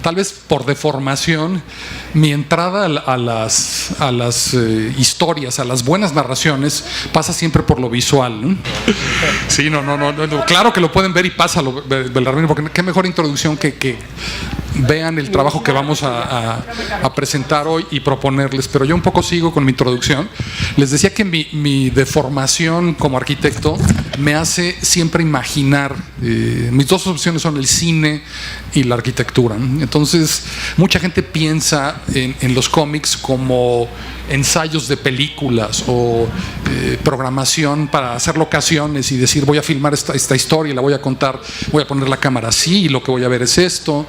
tal vez por deformación, mi entrada a las historias, a las buenas narraciones, pasa siempre por lo visual, ¿no? Sí, no, claro que lo pueden ver y pasa Belarmino, porque qué mejor introducción que vean el trabajo que vamos a presentar hoy y proponerles. Pero yo un poco sigo con mi introducción. Les decía que mi deformación como arquitecto me hace siempre imaginar. Mis dos opciones son el cine y la arquitectura, ¿no? Entonces, mucha gente piensa en los cómics como ensayos de películas o programación para hacer locaciones y decir, voy a filmar esta historia y la voy a contar, voy a poner la cámara así y lo que voy a ver es esto.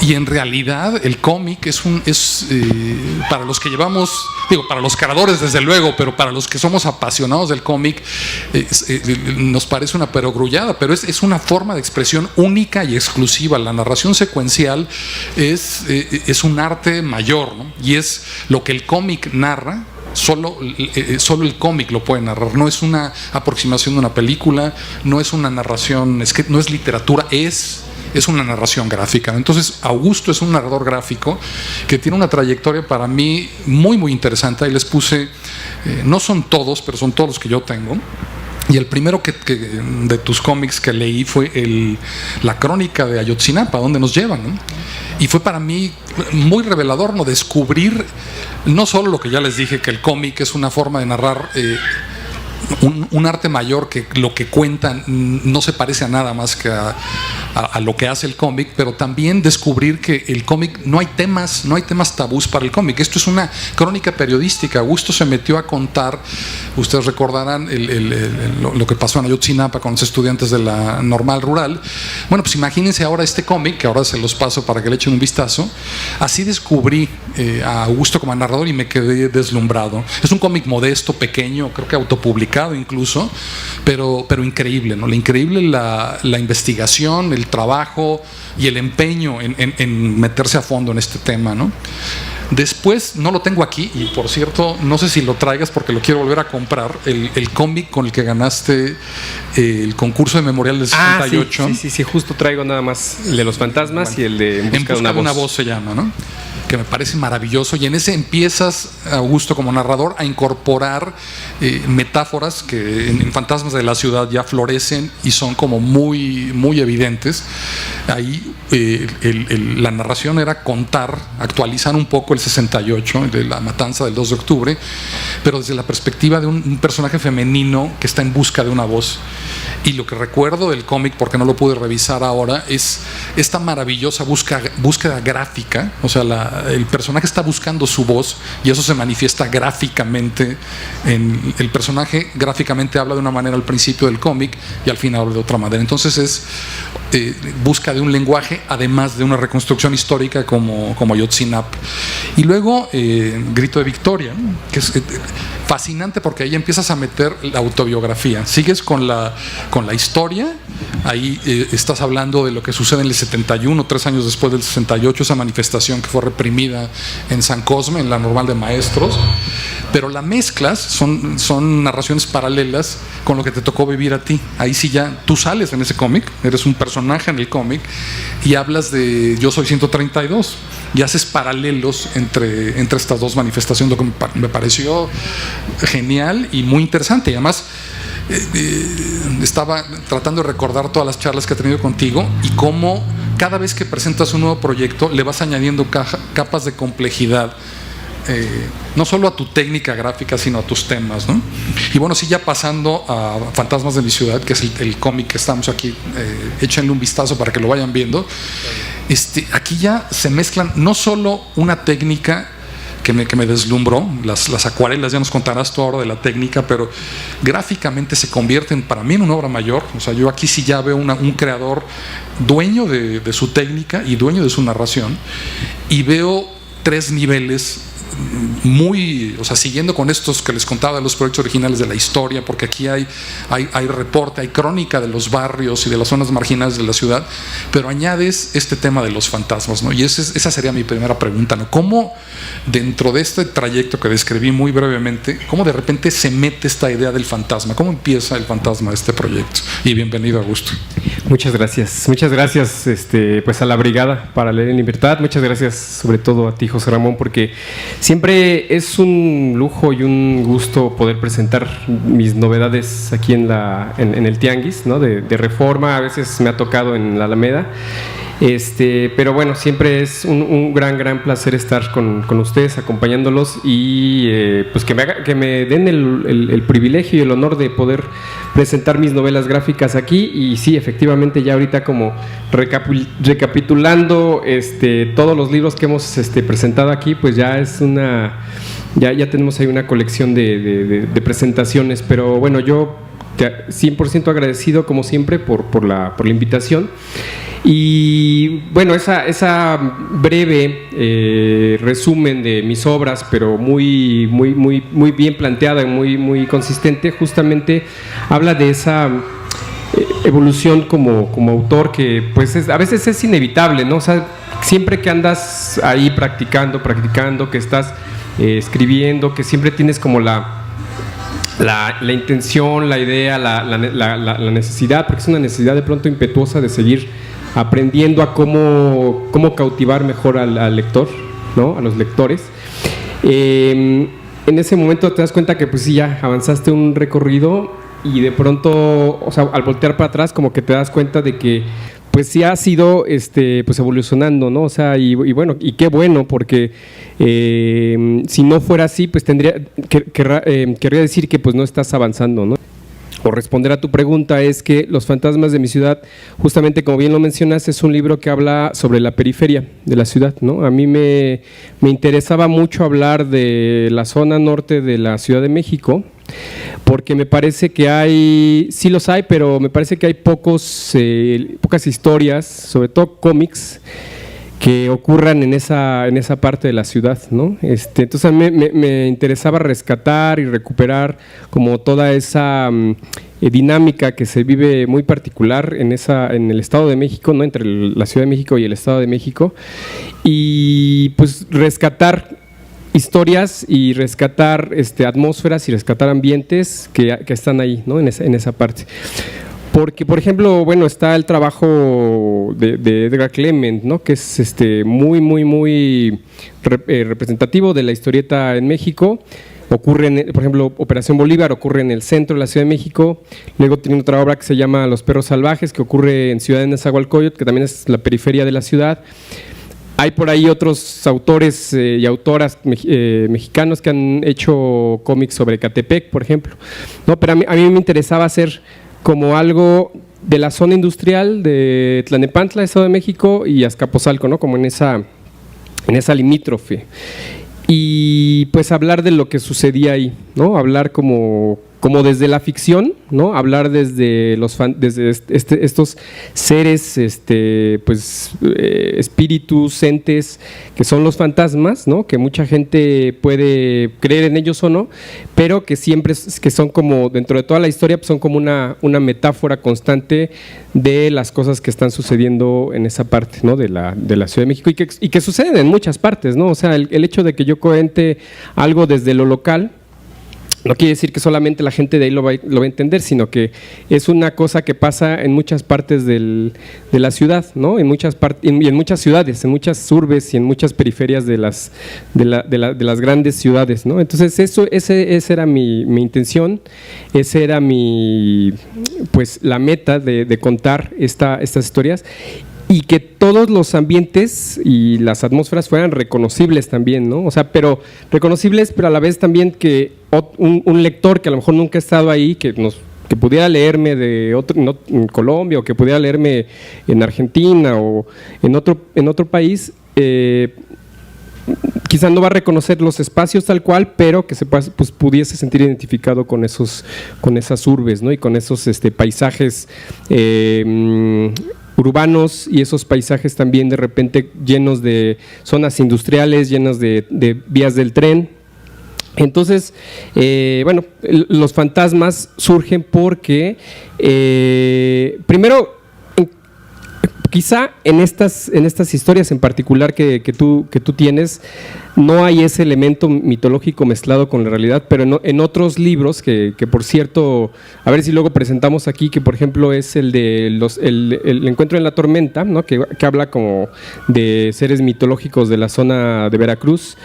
Y en realidad el cómic es para los que llevamos, para los creadores desde luego, pero para los que somos apasionados del cómic, nos parece una perogrullada, pero es una forma de expresión única y exclusiva. La narración secuencial es un arte mayor, ¿no? Y es lo que el cómic narra. Solo el cómic lo puede narrar, no es una aproximación de una película, no es una narración, no es literatura, es una narración gráfica. Entonces Augusto es un narrador gráfico que tiene una trayectoria para mí muy muy interesante. Ahí les puse, no son todos, pero son todos los que yo tengo. Y el primero de tus cómics que leí fue la crónica de Ayotzinapa, donde nos llevan, ¿no? Y fue para mí muy revelador, ¿no? Descubrir no solo lo que ya les dije, que el cómic es una forma de narrar un arte mayor, que lo que cuentan no se parece a nada más que a lo que hace el cómic, pero también descubrir que el cómic no hay temas tabús para el cómic. Esto es una crónica periodística. Augusto se metió a contar, ustedes recordarán lo que pasó en Ayotzinapa con los estudiantes de la Normal Rural. Bueno, pues imagínense ahora este cómic, que ahora se los paso para que le echen un vistazo. Así descubrí a Augusto como narrador y me quedé deslumbrado. Es un cómic modesto, pequeño, creo que autopublicado incluso, pero increíble, ¿no? Increíble la investigación, el trabajo y el empeño en meterse a fondo en este tema, ¿no? Después, no lo tengo aquí, y por cierto, no sé si lo traigas porque lo quiero volver a comprar, el cómic con el que ganaste el concurso de memorial del 78. Sí, justo traigo nada más el de los fantasmas, bueno, y el de En busca de una voz se llama, ¿no? Que me parece maravilloso, y en ese empiezas, Augusto, como narrador, a incorporar metáforas que en Fantasmas de la Ciudad ya florecen y son como muy, muy evidentes. Ahí la narración era actualizar un poco el 68, de la matanza del 2 de octubre, pero desde la perspectiva de un personaje femenino que está en busca de una voz. Y lo que recuerdo del cómic, porque no lo pude revisar ahora, es esta maravillosa búsqueda gráfica. O sea, el personaje está buscando su voz y eso se manifiesta gráficamente. El personaje gráficamente habla de una manera al principio del cómic y al final habla de otra manera. Entonces es busca de un lenguaje, además de una reconstrucción histórica como Ayotzinapa. Y luego Grito de Victoria, ¿no? Que es fascinante porque ahí empiezas a meter la autobiografía. Sigues con la historia. Ahí estás hablando de lo que sucede en el 71, 3 años después del 68, esa manifestación que fue reprimida en San Cosme, en la Normal de Maestros. Pero la mezclas, son narraciones paralelas con lo que te tocó vivir a ti. Ahí sí ya tú sales en ese cómic, eres un personaje en el cómic y hablas de Yo Soy 132 y haces paralelos entre estas dos manifestaciones, lo que me pareció genial y muy interesante. Y además estaba tratando de recordar todas las charlas que he tenido contigo y cómo cada vez que presentas un nuevo proyecto le vas añadiendo capas de complejidad, no solo a tu técnica gráfica sino a tus temas, ¿no? Y bueno, sí, ya pasando a Fantasmas de mi Ciudad, que es el cómic que estamos aquí, échenle un vistazo para que lo vayan viendo. Aquí ya se mezclan no solo una técnica que me deslumbró, las acuarelas, ya nos contarás tú ahora de la técnica, pero gráficamente se convierten para mí en una obra mayor. O sea, yo aquí sí ya veo un creador dueño de su técnica y dueño de su narración, y veo 3 niveles o sea, siguiendo con estos que les contaba de los proyectos originales de la historia, porque aquí hay reporte, hay crónica de los barrios y de las zonas marginales de la ciudad, pero añades este tema de los fantasmas, ¿no? Y esa sería mi primera pregunta, ¿no? ¿Cómo dentro de este trayecto que describí muy brevemente, cómo de repente se mete esta idea del fantasma? ¿Cómo empieza el fantasma de este proyecto? Y bienvenido, Augusto. Muchas gracias, pues a la Brigada para Leer en Libertad. Muchas gracias sobre todo a ti, José Ramón, porque siempre es un lujo y un gusto poder presentar mis novedades aquí en el Tianguis, ¿no? de Reforma. A veces me ha tocado en la Alameda. Pero bueno, siempre es un gran placer estar con ustedes, acompañándolos y pues que me den el privilegio y el honor de poder presentar mis novelas gráficas aquí. Y sí, efectivamente, ya ahorita como recapitulando todos los libros que hemos presentado aquí, pues ya es ya tenemos ahí una colección de presentaciones. Pero bueno, yo 100% agradecido como siempre por la invitación. Y bueno, esa breve resumen de mis obras, pero muy bien planteada y muy consistente, justamente habla de esa evolución como autor que pues a veces es inevitable, ¿no? O sea, siempre que andas ahí practicando, que estás escribiendo, que siempre tienes como la intención, la idea, la necesidad, porque es una necesidad de pronto impetuosa de seguir aprendiendo a cómo cautivar mejor al lector, ¿no? A los lectores. En ese momento te das cuenta que pues sí, ya avanzaste un recorrido y de pronto, o sea, al voltear para atrás como que te das cuenta de que pues sí ha sido pues evolucionando, ¿no? O sea, y bueno, y qué bueno, porque si no fuera así, pues querría decir que pues no estás avanzando, ¿no? O responder a tu pregunta es que Los fantasmas de mi ciudad, justamente como bien lo mencionas, es un libro que habla sobre la periferia de la ciudad, ¿no? A mí me interesaba mucho hablar de la zona norte de la Ciudad de México, porque me parece que sí los hay, pero me parece que hay pocas historias, sobre todo cómics, que ocurran en esa parte de la ciudad, ¿no? Entonces a mí me interesaba rescatar y recuperar como toda esa dinámica que se vive muy particular en el Estado de México, ¿no? Entre la Ciudad de México y el Estado de México, y pues rescatar historias y rescatar atmósferas y rescatar ambientes que están ahí, ¿no? En esa parte. Porque, por ejemplo, bueno, está el trabajo de Edgar Clement, ¿no? Que es muy representativo de la historieta en México. Ocurre, por ejemplo, Operación Bolívar ocurre en el centro de la Ciudad de México. Luego tiene otra obra que se llama Los perros salvajes, que ocurre en Ciudad de Nezahualcóyotl, que también es la periferia de la ciudad. Hay por ahí otros autores y autoras mexicanos que han hecho cómics sobre Ecatepec, por ejemplo, ¿no? Pero a mí me interesaba hacer como algo de la zona industrial de Tlalnepantla, Estado de México, y Azcapotzalco, ¿no? Como en esa limítrofe. Y pues hablar de lo que sucedía ahí, ¿no? Hablar como desde la ficción, ¿no? Hablar desde estos seres, pues espíritus, entes, que son los fantasmas, ¿no? Que mucha gente puede creer en ellos o no, pero que siempre que son como, dentro de toda la historia, pues son como una metáfora constante de las cosas que están sucediendo en esa parte, ¿no? de la Ciudad de México, y que suceden en muchas partes, ¿no? O sea, el hecho de que yo cuente algo desde lo local no quiere decir que solamente la gente de ahí lo va a entender, sino que es una cosa que pasa en muchas partes de la ciudad, ¿no? En muchas ciudades, en muchas urbes y en muchas periferias de las grandes ciudades, ¿no? Entonces esa era mi intención, esa era pues la meta de contar estas historias, y que todos los ambientes y las atmósferas fueran reconocibles también, ¿no? O sea, pero reconocibles, pero a la vez también que un lector que a lo mejor nunca ha estado ahí, que pudiera leerme en Colombia, o que pudiera leerme en Argentina o en otro país, quizá no va a reconocer los espacios tal cual, pero que pues pudiese sentir identificado con esas urbes, ¿no? Y con esos paisajes urbanos y esos paisajes también de repente llenos de zonas industriales, llenas de vías del tren. Entonces, bueno, los fantasmas surgen porque, primero, quizá en estas historias en particular que tú tienes, no hay ese elemento mitológico mezclado con la realidad, pero en otros libros que por cierto, a ver si luego presentamos aquí, que por ejemplo es el de el Encuentro en la Tormenta, ¿no? que habla como de seres mitológicos de la zona de Veracruz,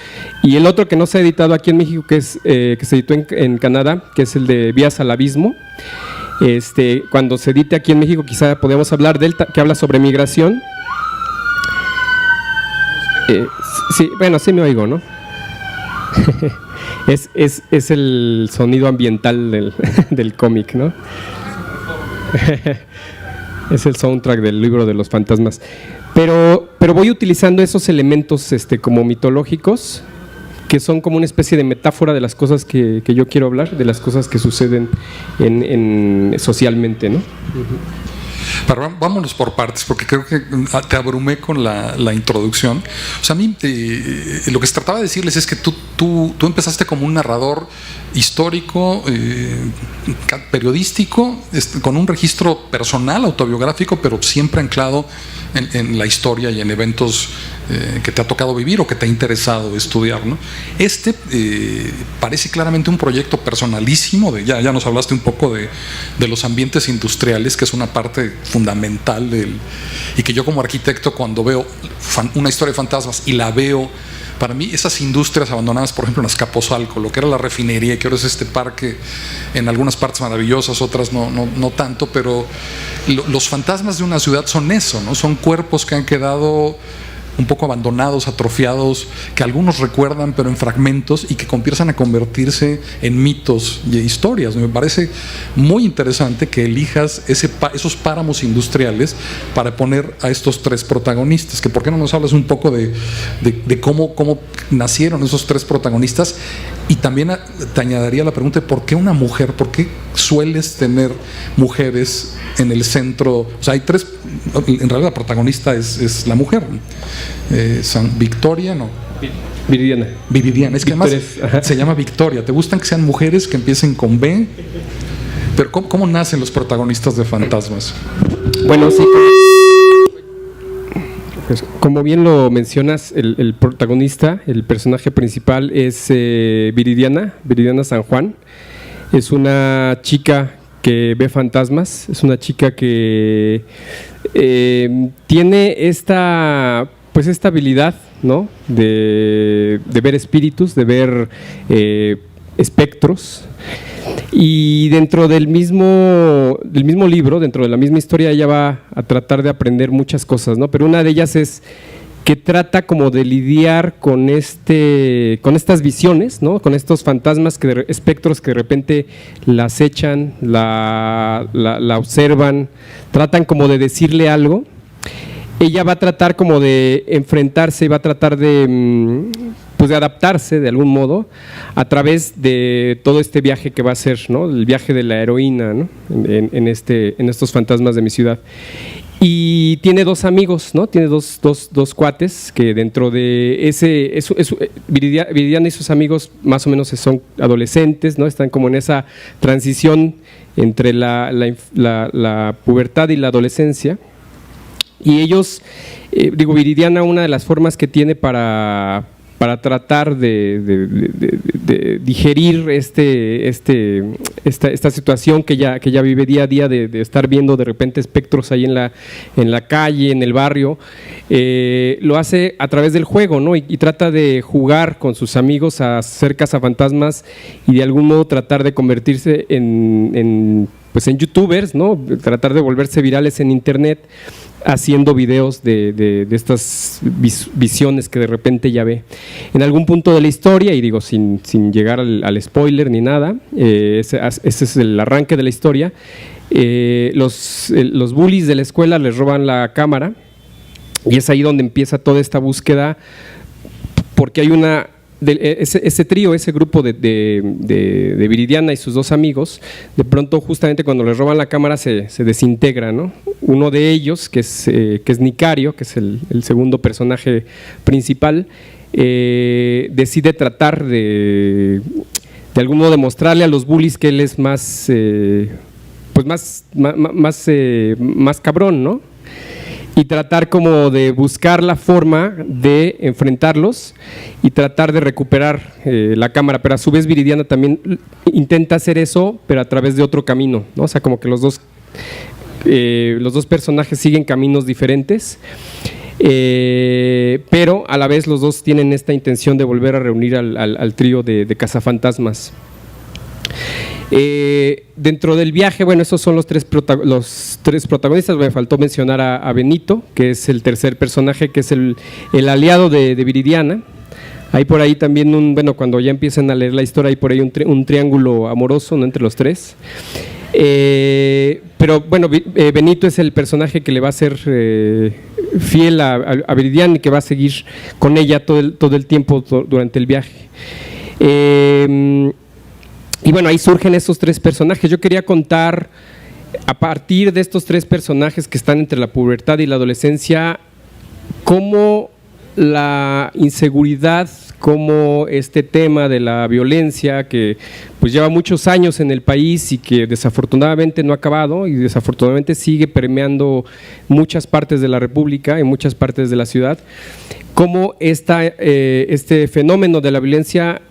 y el otro que no se ha editado aquí en México, que se editó en Canadá, que es el de Vías al Abismo. Cuando se edite aquí en México quizá podemos hablar de él, que habla sobre migración. Sí, bueno, sí me oigo, ¿no? es el sonido ambiental del cómic, ¿no? Es el soundtrack del libro de los fantasmas. Pero voy utilizando esos elementos como mitológicos, que son como una especie de metáfora de las cosas que yo quiero hablar, de las cosas que suceden socialmente, ¿no? Pero vámonos por partes, porque creo que te abrumé con la introducción. O sea, a mí lo que se trataba de decirles es que tú empezaste como un narrador histórico, periodístico, con un registro personal, autobiográfico, pero siempre anclado en la historia y en eventos que te ha tocado vivir o que te ha interesado estudiar, ¿no? Parece claramente un proyecto personalísimo, ya nos hablaste un poco de los ambientes industriales, que es una parte fundamental y que yo como arquitecto, cuando veo una historia de fantasmas y la veo, para mí esas industrias abandonadas, por ejemplo en Azcapotzalco, lo que era la refinería, que ahora es este parque, en algunas partes maravillosas, otras no tanto, pero los fantasmas de una ciudad son eso, ¿no? Son cuerpos que han quedado un poco abandonados, atrofiados, que algunos recuerdan pero en fragmentos y que empiezan a convertirse en mitos y historias. Me parece muy interesante que elijas esos páramos industriales para poner a estos tres protagonistas, que por qué no nos hablas un poco de cómo nacieron esos tres protagonistas, y también te añadiría la pregunta de por qué una mujer, por qué sueles tener mujeres en el centro. O sea, hay tres, en realidad la protagonista es la mujer, San Victoria, ¿no? Viridiana, es que además se llama Victoria. ¿Te gustan que sean mujeres que empiecen con B? Pero ¿cómo nacen los protagonistas de fantasmas? Bueno, sí, pues, como bien lo mencionas, el protagonista, el personaje principal es Viridiana San Juan. Es una chica que ve fantasmas, es una chica que tiene esta habilidad, ¿no? de ver espíritus, de ver espectros, y dentro del mismo libro, dentro de la misma historia, ella va a tratar de aprender muchas cosas, ¿no? Pero una de ellas es que trata como de lidiar con estas visiones, ¿no? Con estos fantasmas, espectros que de repente la acechan, la observan, tratan como de decirle algo. Ella va a tratar como de enfrentarse y va a tratar de adaptarse de algún modo a través de todo este viaje que va a hacer, ¿no? El viaje de la heroína, ¿no? en estos fantasmas de mi ciudad. Y tiene dos amigos, ¿no? Tiene dos cuates que dentro de Viridiana y sus amigos más o menos son adolescentes, ¿no? Están como en esa transición entre la pubertad y la adolescencia. Y ellos, Viridiana, una de las formas que tiene para tratar de digerir esta situación que ella vive día a día, de estar viendo de repente espectros ahí en la calle, en el barrio, lo hace a través del juego, ¿no? Y trata de jugar con sus amigos a ser cazafantasmas y de algún modo tratar de convertirse en youtubers, ¿no? Tratar de volverse virales en internet, haciendo videos de estas visiones que de repente ya ve. En algún punto de la historia, y digo sin llegar al spoiler ni nada, ese es el arranque de la historia, los bullies de la escuela les roban la cámara y es ahí donde empieza toda esta búsqueda, porque hay una ese trío, ese grupo de Viridiana y sus dos amigos, de pronto justamente cuando les roban la cámara se desintegra, ¿no? Uno de ellos, que es Nicario, que es el segundo personaje principal, decide tratar de algún modo demostrarle a los bullies que él es más cabrón, ¿no? Y tratar como de buscar la forma de enfrentarlos y tratar de recuperar la cámara, pero a su vez Viridiana también intenta hacer eso, pero a través de otro camino, ¿no? O sea, como que los dos personajes siguen caminos diferentes, pero a la vez los dos tienen esta intención de volver a reunir al trío de cazafantasmas. Dentro del viaje, bueno, esos son los tres protagonistas. Me faltó mencionar a Benito, que es el tercer personaje, que es el aliado de Viridiana. Hay por ahí también cuando ya empiezan a leer la historia, hay por ahí un triángulo amoroso, ¿no?, entre los tres. Pero bueno, Benito es el personaje que le va a ser fiel a Viridiana y que va a seguir con ella todo el tiempo durante el viaje. Y bueno, ahí surgen esos tres personajes. Yo quería contar, a partir de estos tres personajes que están entre la pubertad y la adolescencia, cómo la inseguridad, cómo este tema de la violencia, que pues lleva muchos años en el país y que desafortunadamente no ha acabado y desafortunadamente sigue permeando muchas partes de la República y muchas partes de la ciudad, cómo este fenómeno de la violencia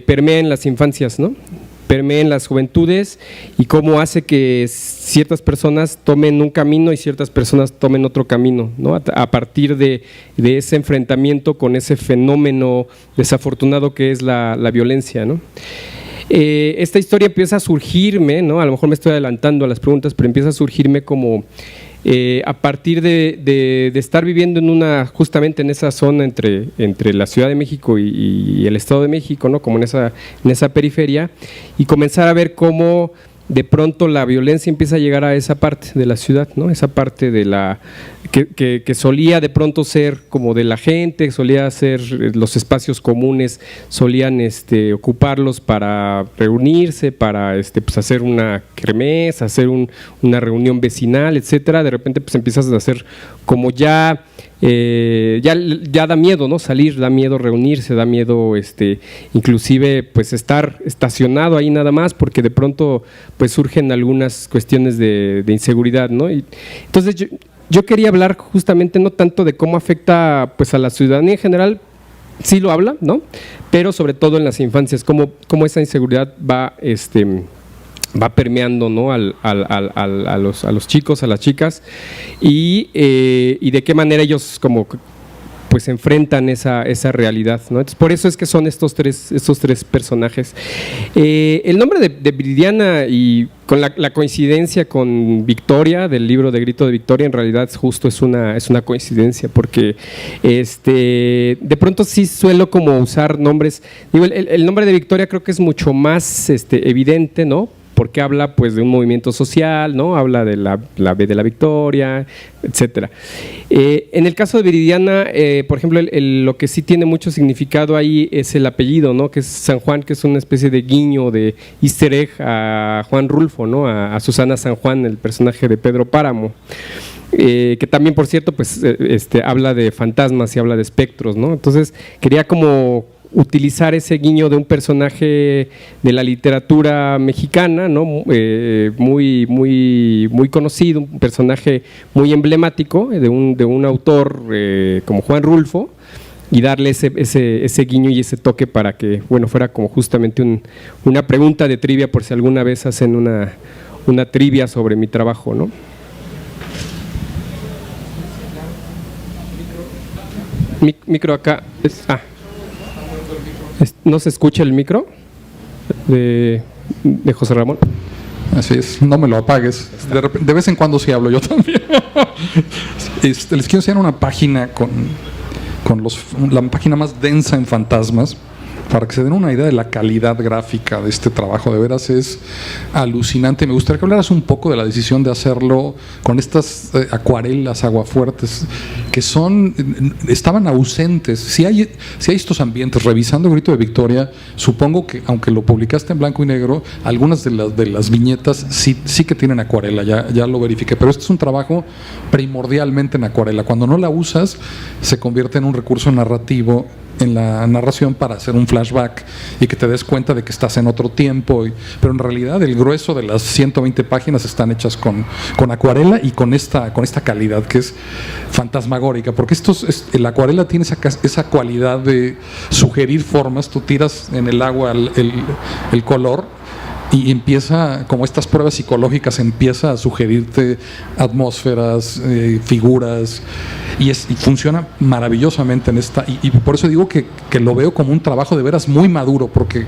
permea en las infancias, ¿no?, permea en las juventudes, y cómo hace que ciertas personas tomen un camino y ciertas personas tomen otro camino, ¿no?, a partir de ese enfrentamiento con ese fenómeno desafortunado que es la violencia, ¿no? Esta historia empieza a surgirme, ¿no?, a lo mejor me estoy adelantando a las preguntas, pero empieza a surgirme como a partir de estar viviendo justamente en esa zona entre la Ciudad de México y el Estado de México, ¿no?, como en esa periferia, y comenzar a ver cómo de pronto la violencia empieza a llegar a esa parte de la ciudad, ¿no?, esa parte de que solía de pronto ser como de la gente, solía ser los espacios comunes, solían ocuparlos para reunirse, para pues hacer una kermés, hacer una reunión vecinal, etcétera. De repente pues empiezas a hacer como ya da miedo, ¿no?, salir, da miedo reunirse, da miedo inclusive pues estar estacionado ahí nada más, porque de pronto pues surgen algunas cuestiones de inseguridad, ¿no? Y entonces yo quería hablar justamente no tanto de cómo afecta pues a la ciudadanía en general, sí lo habla, ¿no?, pero sobre todo en las infancias, cómo esa inseguridad va permeando, ¿no?, a los chicos, a las chicas, y de qué manera ellos como pues enfrentan esa realidad, ¿no? Entonces, por eso es que son estos tres personajes. El nombre de Viridiana, y con la coincidencia con Victoria, del libro de Grito de Victoria, en realidad justo es una coincidencia, porque de pronto sí suelo como usar nombres, digo, el nombre de Victoria creo que es mucho más evidente, ¿no?, porque habla pues de un movimiento social, ¿no?, habla de la B de la Victoria, etcétera. En el caso de Viridiana, por ejemplo, lo que sí tiene mucho significado ahí es el apellido, ¿no?, que es San Juan, que es una especie de guiño, de easter egg a Juan Rulfo, ¿no?, a Susana San Juan, el personaje de Pedro Páramo. Que también, por cierto, pues habla de fantasmas y habla de espectros, ¿no? Entonces quería como utilizar ese guiño de un personaje de la literatura mexicana, ¿no?, muy conocido, un personaje muy emblemático de un autor como Juan Rulfo, y darle ese guiño y ese toque para que, bueno, fuera como justamente una pregunta de trivia, por si alguna vez hacen una trivia sobre mi trabajo, ¿no? Micro acá. ¿No se escucha el micro de José Ramón? Así es, no me lo apagues. De vez en cuando sí hablo yo también. Les quiero enseñar una página con la página más densa en fantasmas. para que se den una idea de la calidad gráfica de este trabajo. De veras es alucinante. Me gustaría que hablaras un poco de la decisión de hacerlo con estas acuarelas aguafuertes que estaban ausentes. Si hay estos ambientes, revisando Grito de Victoria, supongo que aunque lo publicaste en blanco y negro, algunas de las viñetas sí que tienen acuarela, ya lo verifiqué, pero este es un trabajo primordialmente en acuarela. Cuando no la usas, se convierte en un recurso narrativo en la narración para hacer un flashback y que te des cuenta de que estás en otro tiempo, pero en realidad el grueso de las 120 páginas están hechas con acuarela y con esta calidad que es fantasmagórica, porque la acuarela tiene esa cualidad de sugerir formas. Tú tiras en el agua el color y empieza, como estas pruebas psicológicas, empieza a sugerirte atmósferas, figuras, y funciona maravillosamente en esta, y por eso digo que lo veo como un trabajo de veras muy maduro, porque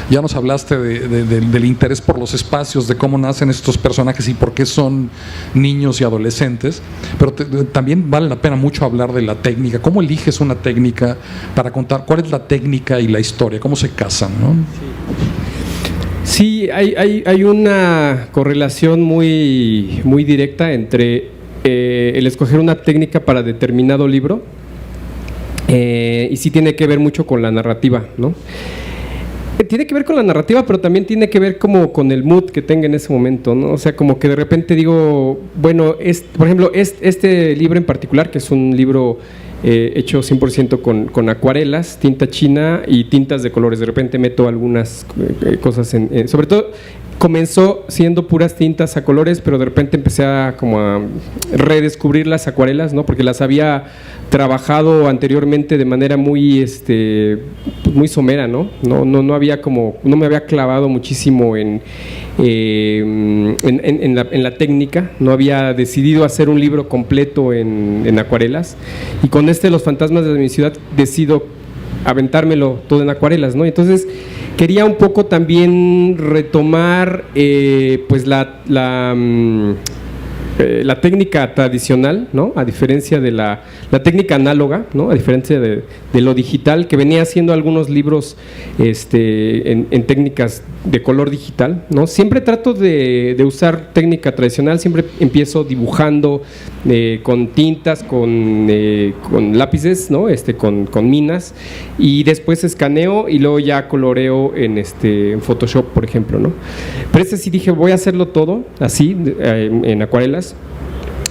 ya nos hablaste del interés por los espacios, de cómo nacen estos personajes y por qué son niños y adolescentes, pero también vale la pena mucho hablar de la técnica. ¿Cómo eliges una técnica para contar? ¿Cuál es la técnica y la historia? ¿Cómo se casan, no? Sí, hay una correlación muy, muy directa entre el escoger una técnica para determinado libro y sí tiene que ver mucho con la narrativa, ¿no? Tiene que ver con la narrativa, pero también tiene que ver como con el mood que tenga en ese momento, ¿no? O sea, como que de repente digo, bueno, por ejemplo, este libro en particular, que es un libro hecho 100% con acuarelas, tinta china y tintas de colores. De repente meto algunas cosas sobre todo comenzó siendo puras tintas a colores, pero de repente empecé a redescubrir las acuarelas, ¿no? Porque las había trabajado anteriormente de manera muy muy somera, ¿no? No me había clavado muchísimo en la técnica, no había decidido hacer un libro completo en acuarelas, y con Los fantasmas de mi ciudad decido aventármelo todo en acuarelas, ¿no? Entonces quería un poco también retomar pues la técnica tradicional, ¿no? A diferencia de la técnica análoga, ¿no? A diferencia de lo digital, que venía haciendo algunos libros en técnicas de color digital, ¿no? Siempre trato de usar técnica tradicional, siempre empiezo dibujando con tintas, con lápices, ¿no? Con minas, y después escaneo y luego ya coloreo en Photoshop, por ejemplo, ¿no? Pero sí dije, voy a hacerlo todo así, en acuarelas,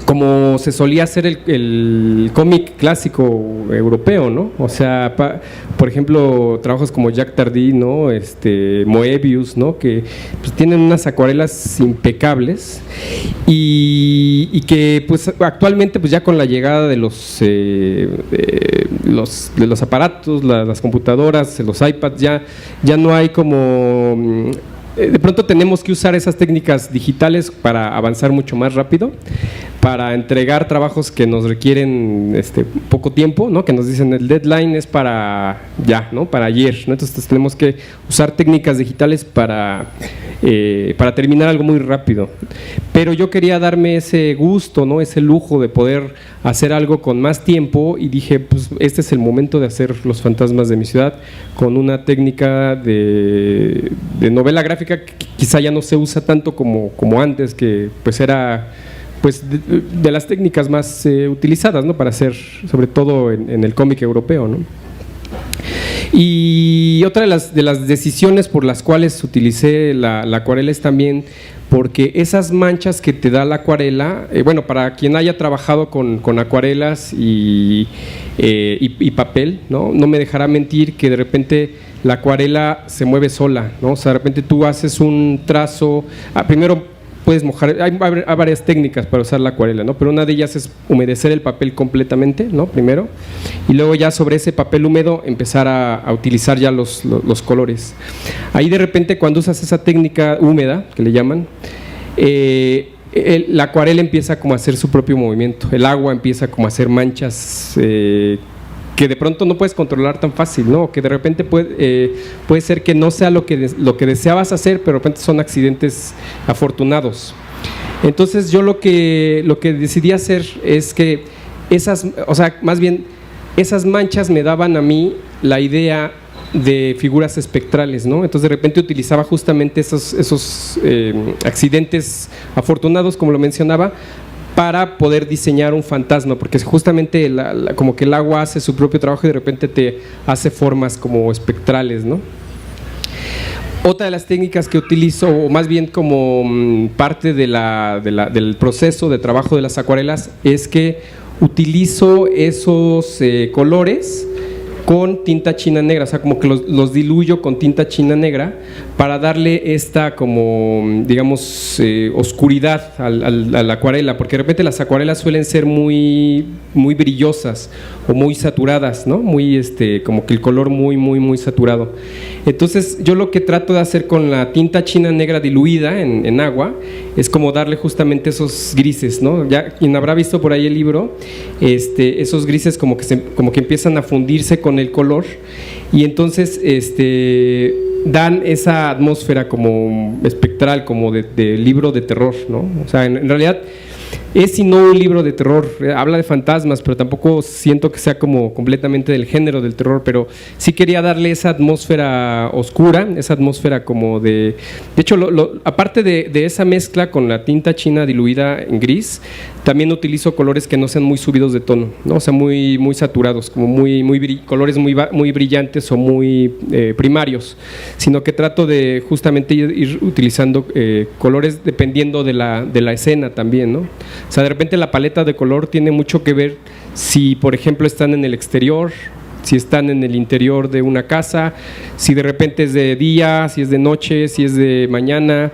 como se solía hacer el cómic clásico europeo, ¿no? O sea, por ejemplo, trabajos como Jack Tardy, ¿no? Moebius, ¿no? Que pues tienen unas acuarelas impecables y que pues actualmente pues ya con la llegada de los aparatos, las computadoras, los iPads, ya no hay como... De pronto tenemos que usar esas técnicas digitales para avanzar mucho más rápido, para entregar trabajos que nos requieren poco tiempo, ¿no? Que nos dicen el deadline es para ya, ¿no? Para ayer, ¿no? Entonces tenemos que usar técnicas digitales para terminar algo muy rápido. Pero yo quería darme ese gusto, ¿no? Ese lujo de poder hacer algo con más tiempo, y dije, pues este es el momento de hacer Los fantasmas de mi ciudad con una técnica de novela gráfica que quizá ya no se usa tanto como antes, que pues era pues de las técnicas más utilizadas, ¿no? Para hacer, sobre todo en el cómic europeo, ¿no? Y otra de las decisiones por las cuales utilicé la acuarela es también porque esas manchas que te da la acuarela, bueno, para quien haya trabajado con acuarelas y papel, ¿no? No me dejará mentir que de repente la acuarela se mueve sola, ¿no? O sea, de repente tú haces un trazo, primero puedes mojar, hay varias técnicas para usar la acuarela, ¿no? Pero una de ellas es humedecer el papel completamente, ¿no? Primero, y luego ya sobre ese papel húmedo empezar a utilizar ya los colores. Ahí de repente cuando usas esa técnica húmeda, que le llaman, la acuarela empieza como a hacer su propio movimiento, el agua empieza como a hacer manchas que de pronto no puedes controlar tan fácil, ¿no? Que de repente puede ser que no sea lo que deseabas hacer, pero de repente son accidentes afortunados. Entonces yo lo que decidí hacer es que esas manchas me daban a mí la idea de figuras espectrales, ¿no? Entonces de repente utilizaba justamente esos accidentes afortunados, como lo mencionaba, para poder diseñar un fantasma, porque justamente como que el agua hace su propio trabajo y de repente te hace formas como espectrales, ¿no? Otra de las técnicas que utilizo, o más bien como parte del proceso de trabajo de las acuarelas, es que utilizo esos colores con tinta china negra, o sea, como que los diluyo con tinta china negra para darle esta como, digamos, oscuridad a la acuarela, porque de repente las acuarelas suelen ser muy brillosas o muy saturadas, ¿no? Muy, como que el color muy saturado. Entonces, yo lo que trato de hacer con la tinta china negra diluida en agua es como darle justamente esos grises, ¿no? Ya quien habrá visto por ahí el libro, esos grises como que empiezan a fundirse con el color y entonces dan esa atmósfera como espectral, como de libro de terror, ¿no? O sea, en realidad es y no un libro de terror, habla de fantasmas, pero tampoco siento que sea como completamente del género del terror, pero sí quería darle esa atmósfera oscura, esa atmósfera como de hecho, aparte de esa mezcla con la tinta china diluida en gris, también utilizo colores que no sean muy subidos de tono, ¿no? O sea, muy saturados, como colores muy brillantes o muy primarios, sino que trato de justamente ir utilizando colores dependiendo de la escena también, ¿no? O sea, de repente la paleta de color tiene mucho que ver si, por ejemplo, están en el exterior, si están en el interior de una casa, si de repente es de día, si es de noche, si es de mañana.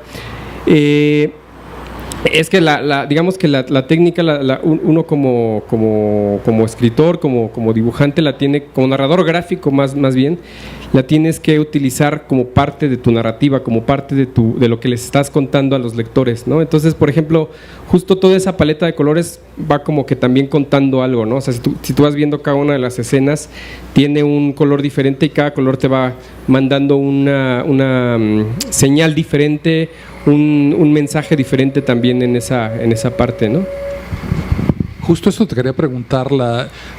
Es que digamos que la técnica, uno como escritor, como dibujante, la tiene, como narrador gráfico más bien, la tienes que utilizar como parte de tu narrativa, como parte de lo que les estás contando a los lectores, ¿no? Entonces, por ejemplo, justo toda esa paleta de colores va como que también contando algo, ¿no? O sea, si tú vas viendo cada una de las escenas, tiene un color diferente y cada color te va mandando una señal diferente, un mensaje diferente también en esa parte, ¿no? Justo esto te quería preguntar,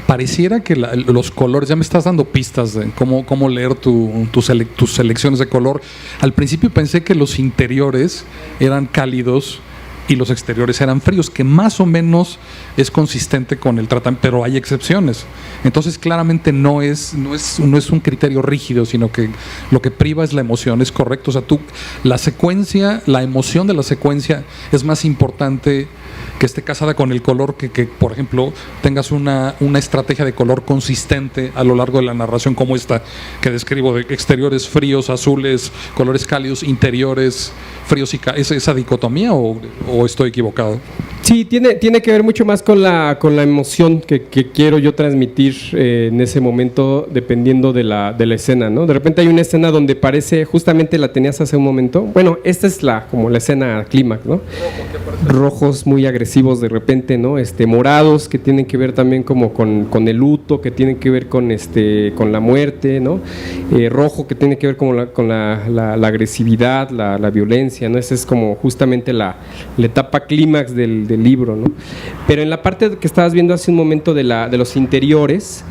pareciera que los colores, ya me estás dando pistas de cómo leer tus selecciones de color. Al principio pensé que los interiores eran cálidos y los exteriores eran fríos, que más o menos es consistente con el tratamiento, pero hay excepciones. Entonces claramente no es un criterio rígido, sino que lo que priva es la emoción, es correcto. O sea, la emoción de la secuencia es más importante que esté casada con el color, que por ejemplo tengas una estrategia de color consistente a lo largo de la narración, como esta que describo, de exteriores fríos, azules, colores cálidos, interiores fríos y ¿esa dicotomía o estoy equivocado? Sí, tiene que ver mucho más con la emoción que quiero yo transmitir en ese momento, dependiendo de la escena, ¿no? De repente hay una escena donde parece, justamente la tenías hace un momento, bueno, esta es como la escena clímax, ¿no? Rojos muy agresivos de repente, ¿no? Morados, que tienen que ver también como con el luto, que tienen que ver con la muerte, ¿no? Rojo, que tiene que ver como con la agresividad, la violencia, ¿no? Esa es como justamente la etapa clímax del libro, ¿no? Pero en la parte que estabas viendo hace un momento de los interiores,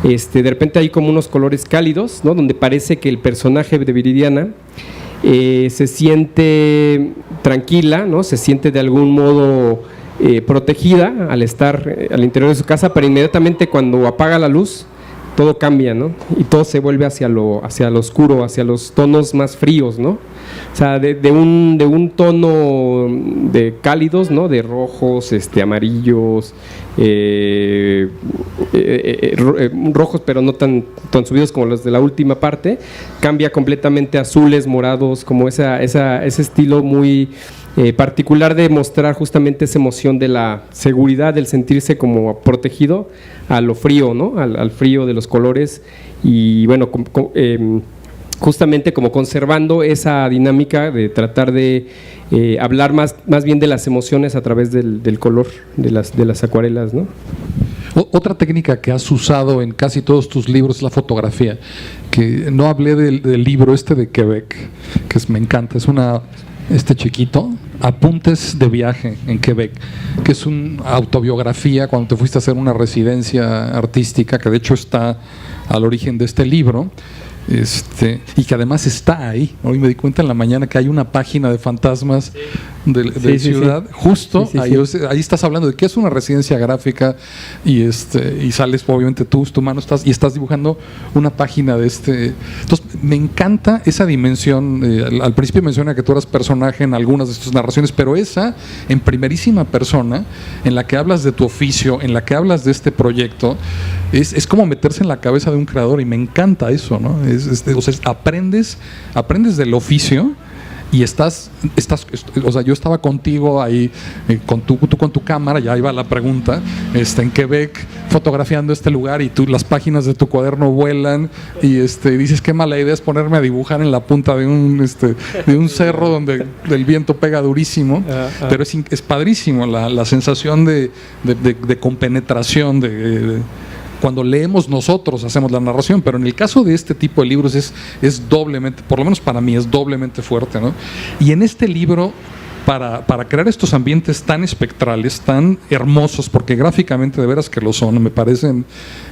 de repente hay como unos colores cálidos, ¿no? Donde parece que el personaje de Viridiana se siente tranquila, ¿no? Se siente de algún modo protegida al estar al interior de su casa, pero inmediatamente cuando apaga la luz todo cambia, ¿no? Y todo se vuelve hacia lo oscuro, hacia los tonos más fríos, ¿no? O sea, de un tono de cálidos, ¿no? De rojos, amarillos, rojos, pero no tan subidos como los de la última parte, cambia completamente a azules, morados, como ese estilo muy particular de mostrar justamente esa emoción de la seguridad, del sentirse como protegido a lo frío, ¿no? Al frío de los colores y bueno, justamente como conservando esa dinámica de tratar de hablar más bien de las emociones a través del color de las acuarelas, ¿no? Otra técnica que has usado en casi todos tus libros es la fotografía, que no hablé del libro de Quebec, que me encanta, es chiquito, Apuntes de viaje en Quebec, que es una autobiografía cuando te fuiste a hacer una residencia artística, que de hecho está al origen de este libro. Y que además está ahí. Hoy me di cuenta en la mañana que hay una página de fantasmas de ciudad. Justo ahí estás hablando de qué es una residencia gráfica y sales obviamente tú, tu mano y estás dibujando una página de Entonces me encanta esa dimensión. Al principio menciona que tú eras personaje en algunas de estas narraciones, pero esa en primerísima persona, en la que hablas de tu oficio, en la que hablas de este proyecto, es como meterse en la cabeza de un creador y me encanta eso, ¿no? O sea, aprendes del oficio y estás, o sea, yo estaba contigo ahí, tú con tu cámara, ya iba la pregunta, en Quebec, fotografiando este lugar y las páginas de tu cuaderno vuelan y dices qué mala idea es ponerme a dibujar en la punta de un cerro donde el viento pega durísimo, pero es padrísimo la sensación de compenetración, cuando leemos nosotros hacemos la narración, pero en el caso de este tipo de libros es doblemente, por lo menos para mí es doblemente fuerte, ¿no? Y en este libro, para crear estos ambientes tan espectrales, tan hermosos, porque gráficamente de veras que lo son, me parecen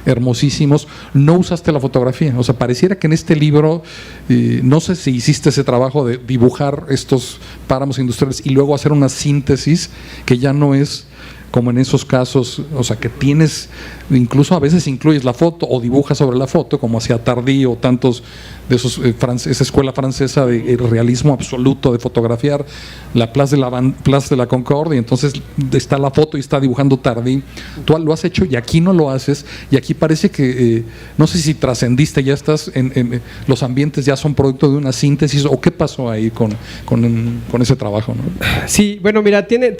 hermosísimos, no usaste la fotografía. O sea, pareciera que en este libro, no sé si hiciste ese trabajo de dibujar estos páramos industriales y luego hacer una síntesis que ya no es como en esos casos, o sea, que tienes, incluso a veces incluyes la foto o dibujas sobre la foto, como hacía Tardy o tantos de esos, esa escuela francesa de realismo absoluto, de fotografiar la Place de la Concorde, y entonces está la foto y está dibujando Tardy. Tú lo has hecho y aquí no lo haces, y aquí parece que, no sé si trascendiste, ya estás los ambientes ya son producto de una síntesis, o qué pasó ahí con ese trabajo, ¿no? Sí, bueno, mira, tiene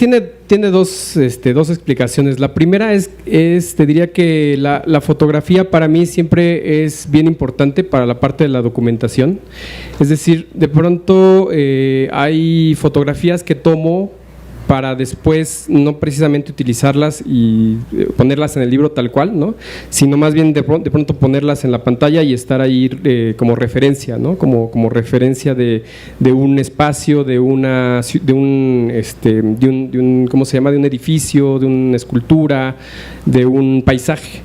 dos explicaciones. La primera es te diría que la fotografía para mí siempre es bien importante para la parte de la documentación. Es decir, de pronto hay fotografías que tomo para después no precisamente utilizarlas y ponerlas en el libro tal cual, ¿no? Sino más bien de pronto ponerlas en la pantalla y estar ahí como referencia, ¿no? Como referencia de un espacio, de un ¿cómo se llama? De un edificio, de una escultura, de un paisaje.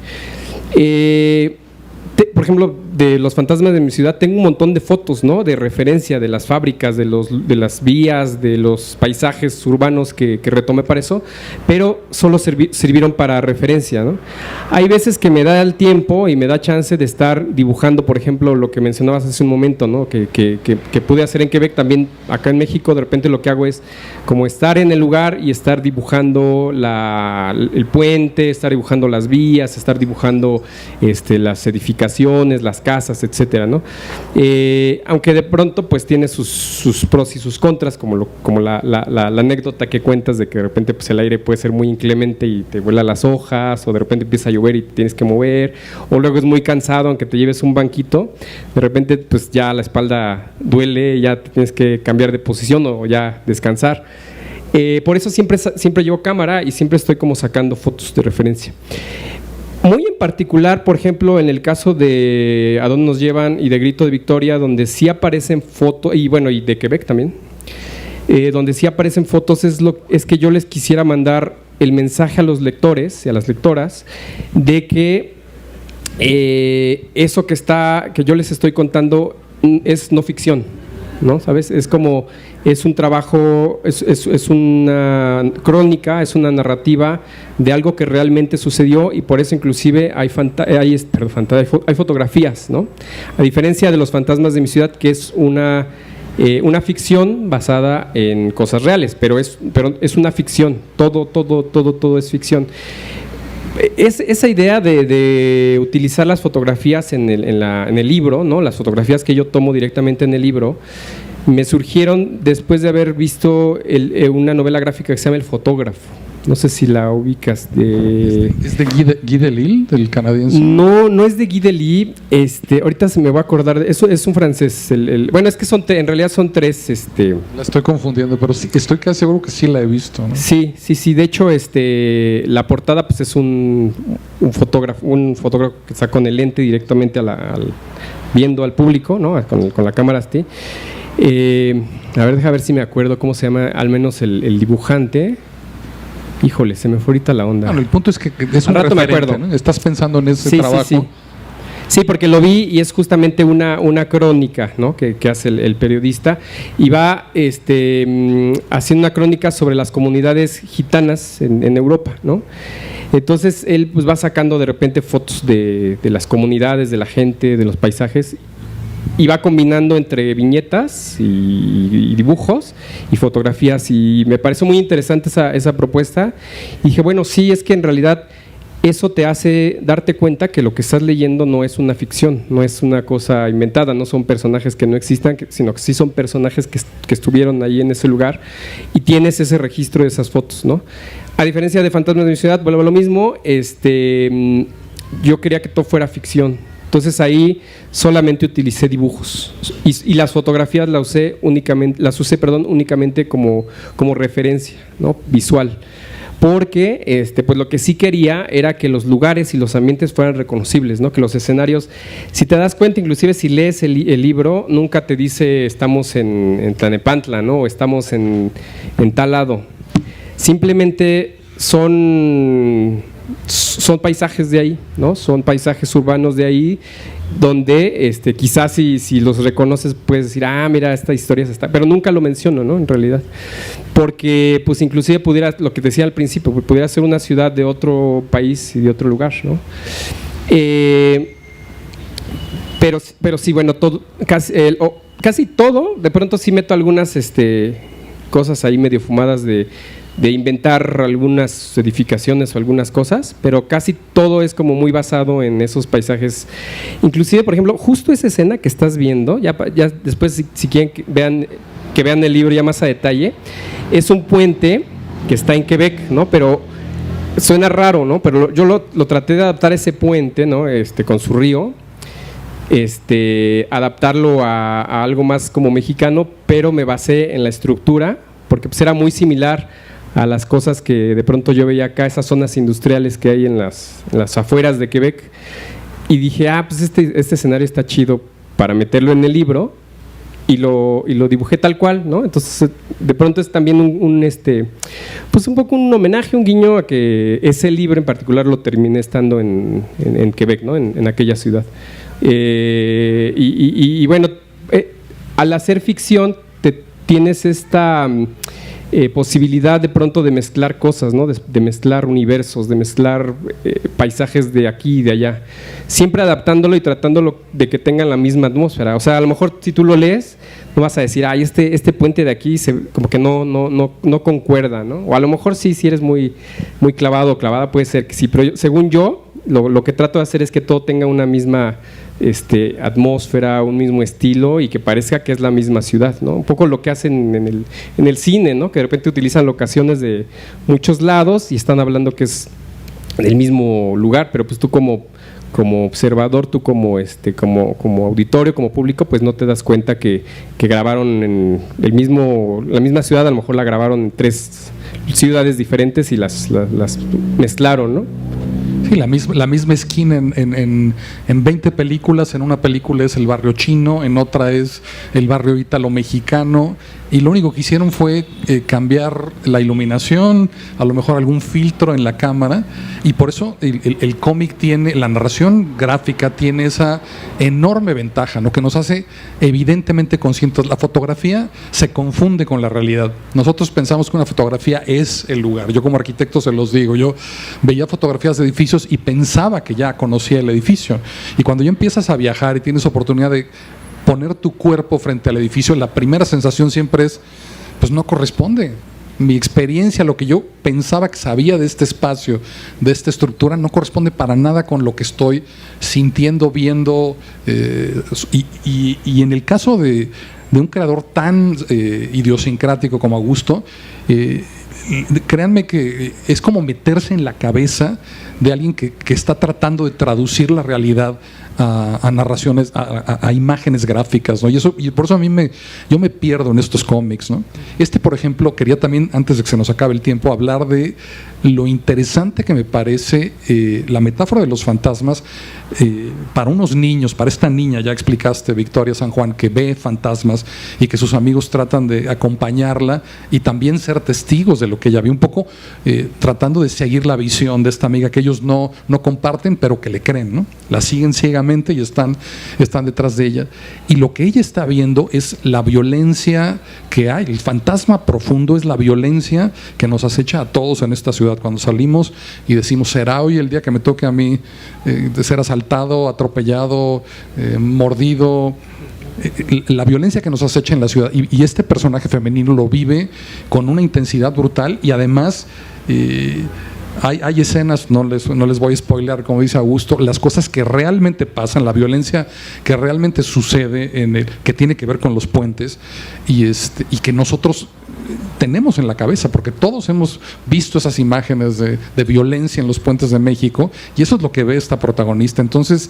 Por ejemplo, de los fantasmas de mi ciudad tengo un montón de fotos, ¿no? De referencia de las fábricas, de las vías, de los paisajes urbanos que retomé para eso, pero solo sirvieron para referencia, ¿no? Hay veces que me da el tiempo y me da chance de estar dibujando, por ejemplo, lo que mencionabas hace un momento, ¿no? Que pude hacer en Quebec, también acá en México. De repente lo que hago es como estar en el lugar y estar dibujando el puente, estar dibujando las vías, estar dibujando las edificaciones, las casas, etcétera, ¿no? Aunque de pronto pues tiene sus pros y sus contras, como la anécdota que cuentas de que de repente pues el aire puede ser muy inclemente y te vuela las hojas, o de repente empieza a llover y te tienes que mover, o luego es muy cansado aunque te lleves un banquito, de repente pues ya la espalda duele, ya te tienes que cambiar de posición o ya descansar. Por eso siempre llevo cámara y siempre estoy como sacando fotos de referencia. Muy en particular, por ejemplo, en el caso de A dónde nos llevan y de Grito de Victoria, donde sí aparecen fotos, y bueno, y de Quebec también, donde sí aparecen fotos, es que yo les quisiera mandar el mensaje a los lectores y a las lectoras de que eso que yo les estoy contando es no ficción, ¿no? ¿Sabes? Es un trabajo, es una crónica, es una narrativa de algo que realmente sucedió, y por eso inclusive hay fotografías, ¿no? A diferencia de Los fantasmas de mi ciudad, que es una ficción basada en cosas reales, pero es una ficción, todo es ficción. Esa idea de utilizar las fotografías en el libro, ¿no? Las fotografías que yo tomo directamente en el libro me surgieron después de haber visto una novela gráfica que se llama El fotógrafo. No sé si la ubicas. ¿Es de Guy Delisle, del canadiense? No es de Guy Delisle. Ahorita se me va a acordar. Eso es un francés. Bueno, es que en realidad son tres. La estoy confundiendo, pero sí, estoy casi seguro que sí la he visto, ¿no? Sí. De hecho, la portada pues es un fotógrafo que está con el lente directamente viendo al público, ¿no? Con la cámara así. A ver, deja ver si me acuerdo cómo se llama, al menos el dibujante. Híjole, se me fue ahorita la onda. Bueno, el punto es que es un referente, me acuerdo, ¿no? Estás pensando en ese trabajo. Sí, porque lo vi y es justamente una crónica, ¿no? que hace el periodista, y va haciendo una crónica sobre las comunidades gitanas en Europa, ¿no? Entonces él pues va sacando de repente fotos de las comunidades, de la gente, de los paisajes, y va combinando entre viñetas y dibujos y fotografías, y me pareció muy interesante esa propuesta. Y dije, bueno, sí, es que en realidad eso te hace darte cuenta que lo que estás leyendo no es una ficción, no es una cosa inventada, no son personajes que no existan, sino que sí son personajes que estuvieron ahí en ese lugar, y tienes ese registro de esas fotos, ¿no? A diferencia de Fantasmas de mi ciudad, vuelvo a lo mismo, yo quería que todo fuera ficción. Entonces ahí solamente utilicé dibujos y las fotografías las usé únicamente como referencia, ¿no? Visual. Porque pues lo que sí quería era que los lugares y los ambientes fueran reconocibles, ¿no? Que los escenarios, si te das cuenta, inclusive si lees el libro, nunca te dice estamos en Tlanepantla, ¿no? O estamos en tal lado. Simplemente son paisajes de ahí, ¿no? Son paisajes urbanos de ahí, donde quizás si los reconoces puedes decir, mira, esta historia está, pero nunca lo menciono, ¿no? En realidad, porque pues inclusive pudiera, lo que decía al principio, pudiera ser una ciudad de otro país y de otro lugar, ¿no? Pero sí, bueno, todo, casi todo, de pronto sí meto algunas cosas ahí medio fumadas de inventar algunas edificaciones o algunas cosas, pero casi todo es como muy basado en esos paisajes. Inclusive, por ejemplo, justo esa escena que estás viendo, ya después si quieren que vean el libro ya más a detalle, es un puente que está en Quebec, ¿no? Pero suena raro, ¿no? Pero yo lo traté de adaptar ese puente, ¿no? Con su río, adaptarlo a algo más como mexicano, pero me basé en la estructura, porque pues era muy similar a las cosas que de pronto yo veía acá, esas zonas industriales que hay en las afueras de Quebec, y dije, pues este escenario está chido para meterlo en el libro, y lo dibujé tal cual, ¿no? Entonces de pronto es también pues un poco un homenaje, un guiño a que ese libro en particular lo terminé estando en Quebec, ¿no? En aquella ciudad. Y bueno, al hacer ficción tienes esta posibilidad de pronto de mezclar cosas, ¿no? De mezclar universos, de mezclar paisajes de aquí y de allá, siempre adaptándolo y tratándolo de que tengan la misma atmósfera. O sea, a lo mejor si tú lo lees no vas a decir, este puente de aquí como que no concuerda, ¿no? O a lo mejor sí, si eres muy, muy clavado o clavada, puede ser que sí, pero según yo lo que trato de hacer es que todo tenga una misma atmósfera, un mismo estilo, y que parezca que es la misma ciudad, ¿no? Un poco lo que hacen en el cine, ¿no? Que de repente utilizan locaciones de muchos lados y están hablando que es del mismo lugar, pero pues tú como observador, tú como auditorio, como público, pues no te das cuenta que grabaron en la misma ciudad, a lo mejor la grabaron en 3 ciudades diferentes y las mezclaron, ¿no? Sí, la misma esquina en 20 películas. En una película es el barrio chino, en otra es el barrio ítalo-mexicano, y lo único que hicieron fue cambiar la iluminación, a lo mejor algún filtro en la cámara, y por eso el cómic tiene, la narración gráfica tiene esa enorme ventaja, ¿no? Que nos hace evidentemente conscientes. La fotografía se confunde con la realidad. Nosotros pensamos que una fotografía es el lugar. Yo como arquitecto se los digo, yo veía fotografías de edificios y pensaba que ya conocía el edificio, y cuando ya empiezas a viajar y tienes oportunidad de poner tu cuerpo frente al edificio, la primera sensación siempre es, pues no corresponde. Mi experiencia, lo que yo pensaba que sabía de este espacio, de esta estructura, no corresponde para nada con lo que estoy sintiendo, viendo. Y en el caso de un creador tan idiosincrático como Augusto, créanme que es como meterse en la cabeza de alguien que está tratando de traducir la realidad a narraciones, a imágenes gráficas, ¿no? Y por eso yo me pierdo en estos cómics, ¿no? Por ejemplo, quería también, antes de que se nos acabe el tiempo, hablar de lo interesante que me parece la metáfora de los fantasmas. para unos niños, para esta niña, ya explicaste, Victoria San Juan, que ve fantasmas y que sus amigos tratan de acompañarla y también ser testigos de lo que ella ve, un poco tratando de seguir la visión de esta amiga que ellos no comparten, pero que le creen, ¿no? La siguen ciegamente y están detrás de ella. Y lo que ella está viendo es la violencia que hay. El fantasma profundo es la violencia que nos acecha a todos en esta ciudad. Cuando salimos y decimos, ¿será hoy el día que me toque a mí de ser asaltado, atropellado, mordido? La violencia que nos acecha en la ciudad, y este personaje femenino lo vive con una intensidad brutal, y además hay escenas, no les voy a spoilear, como dice Augusto, las cosas que realmente pasan, la violencia que realmente sucede, que tiene que ver con los puentes, y que nosotros tenemos en la cabeza, porque todos hemos visto esas imágenes de violencia en los puentes de México, y eso es lo que ve esta protagonista. Entonces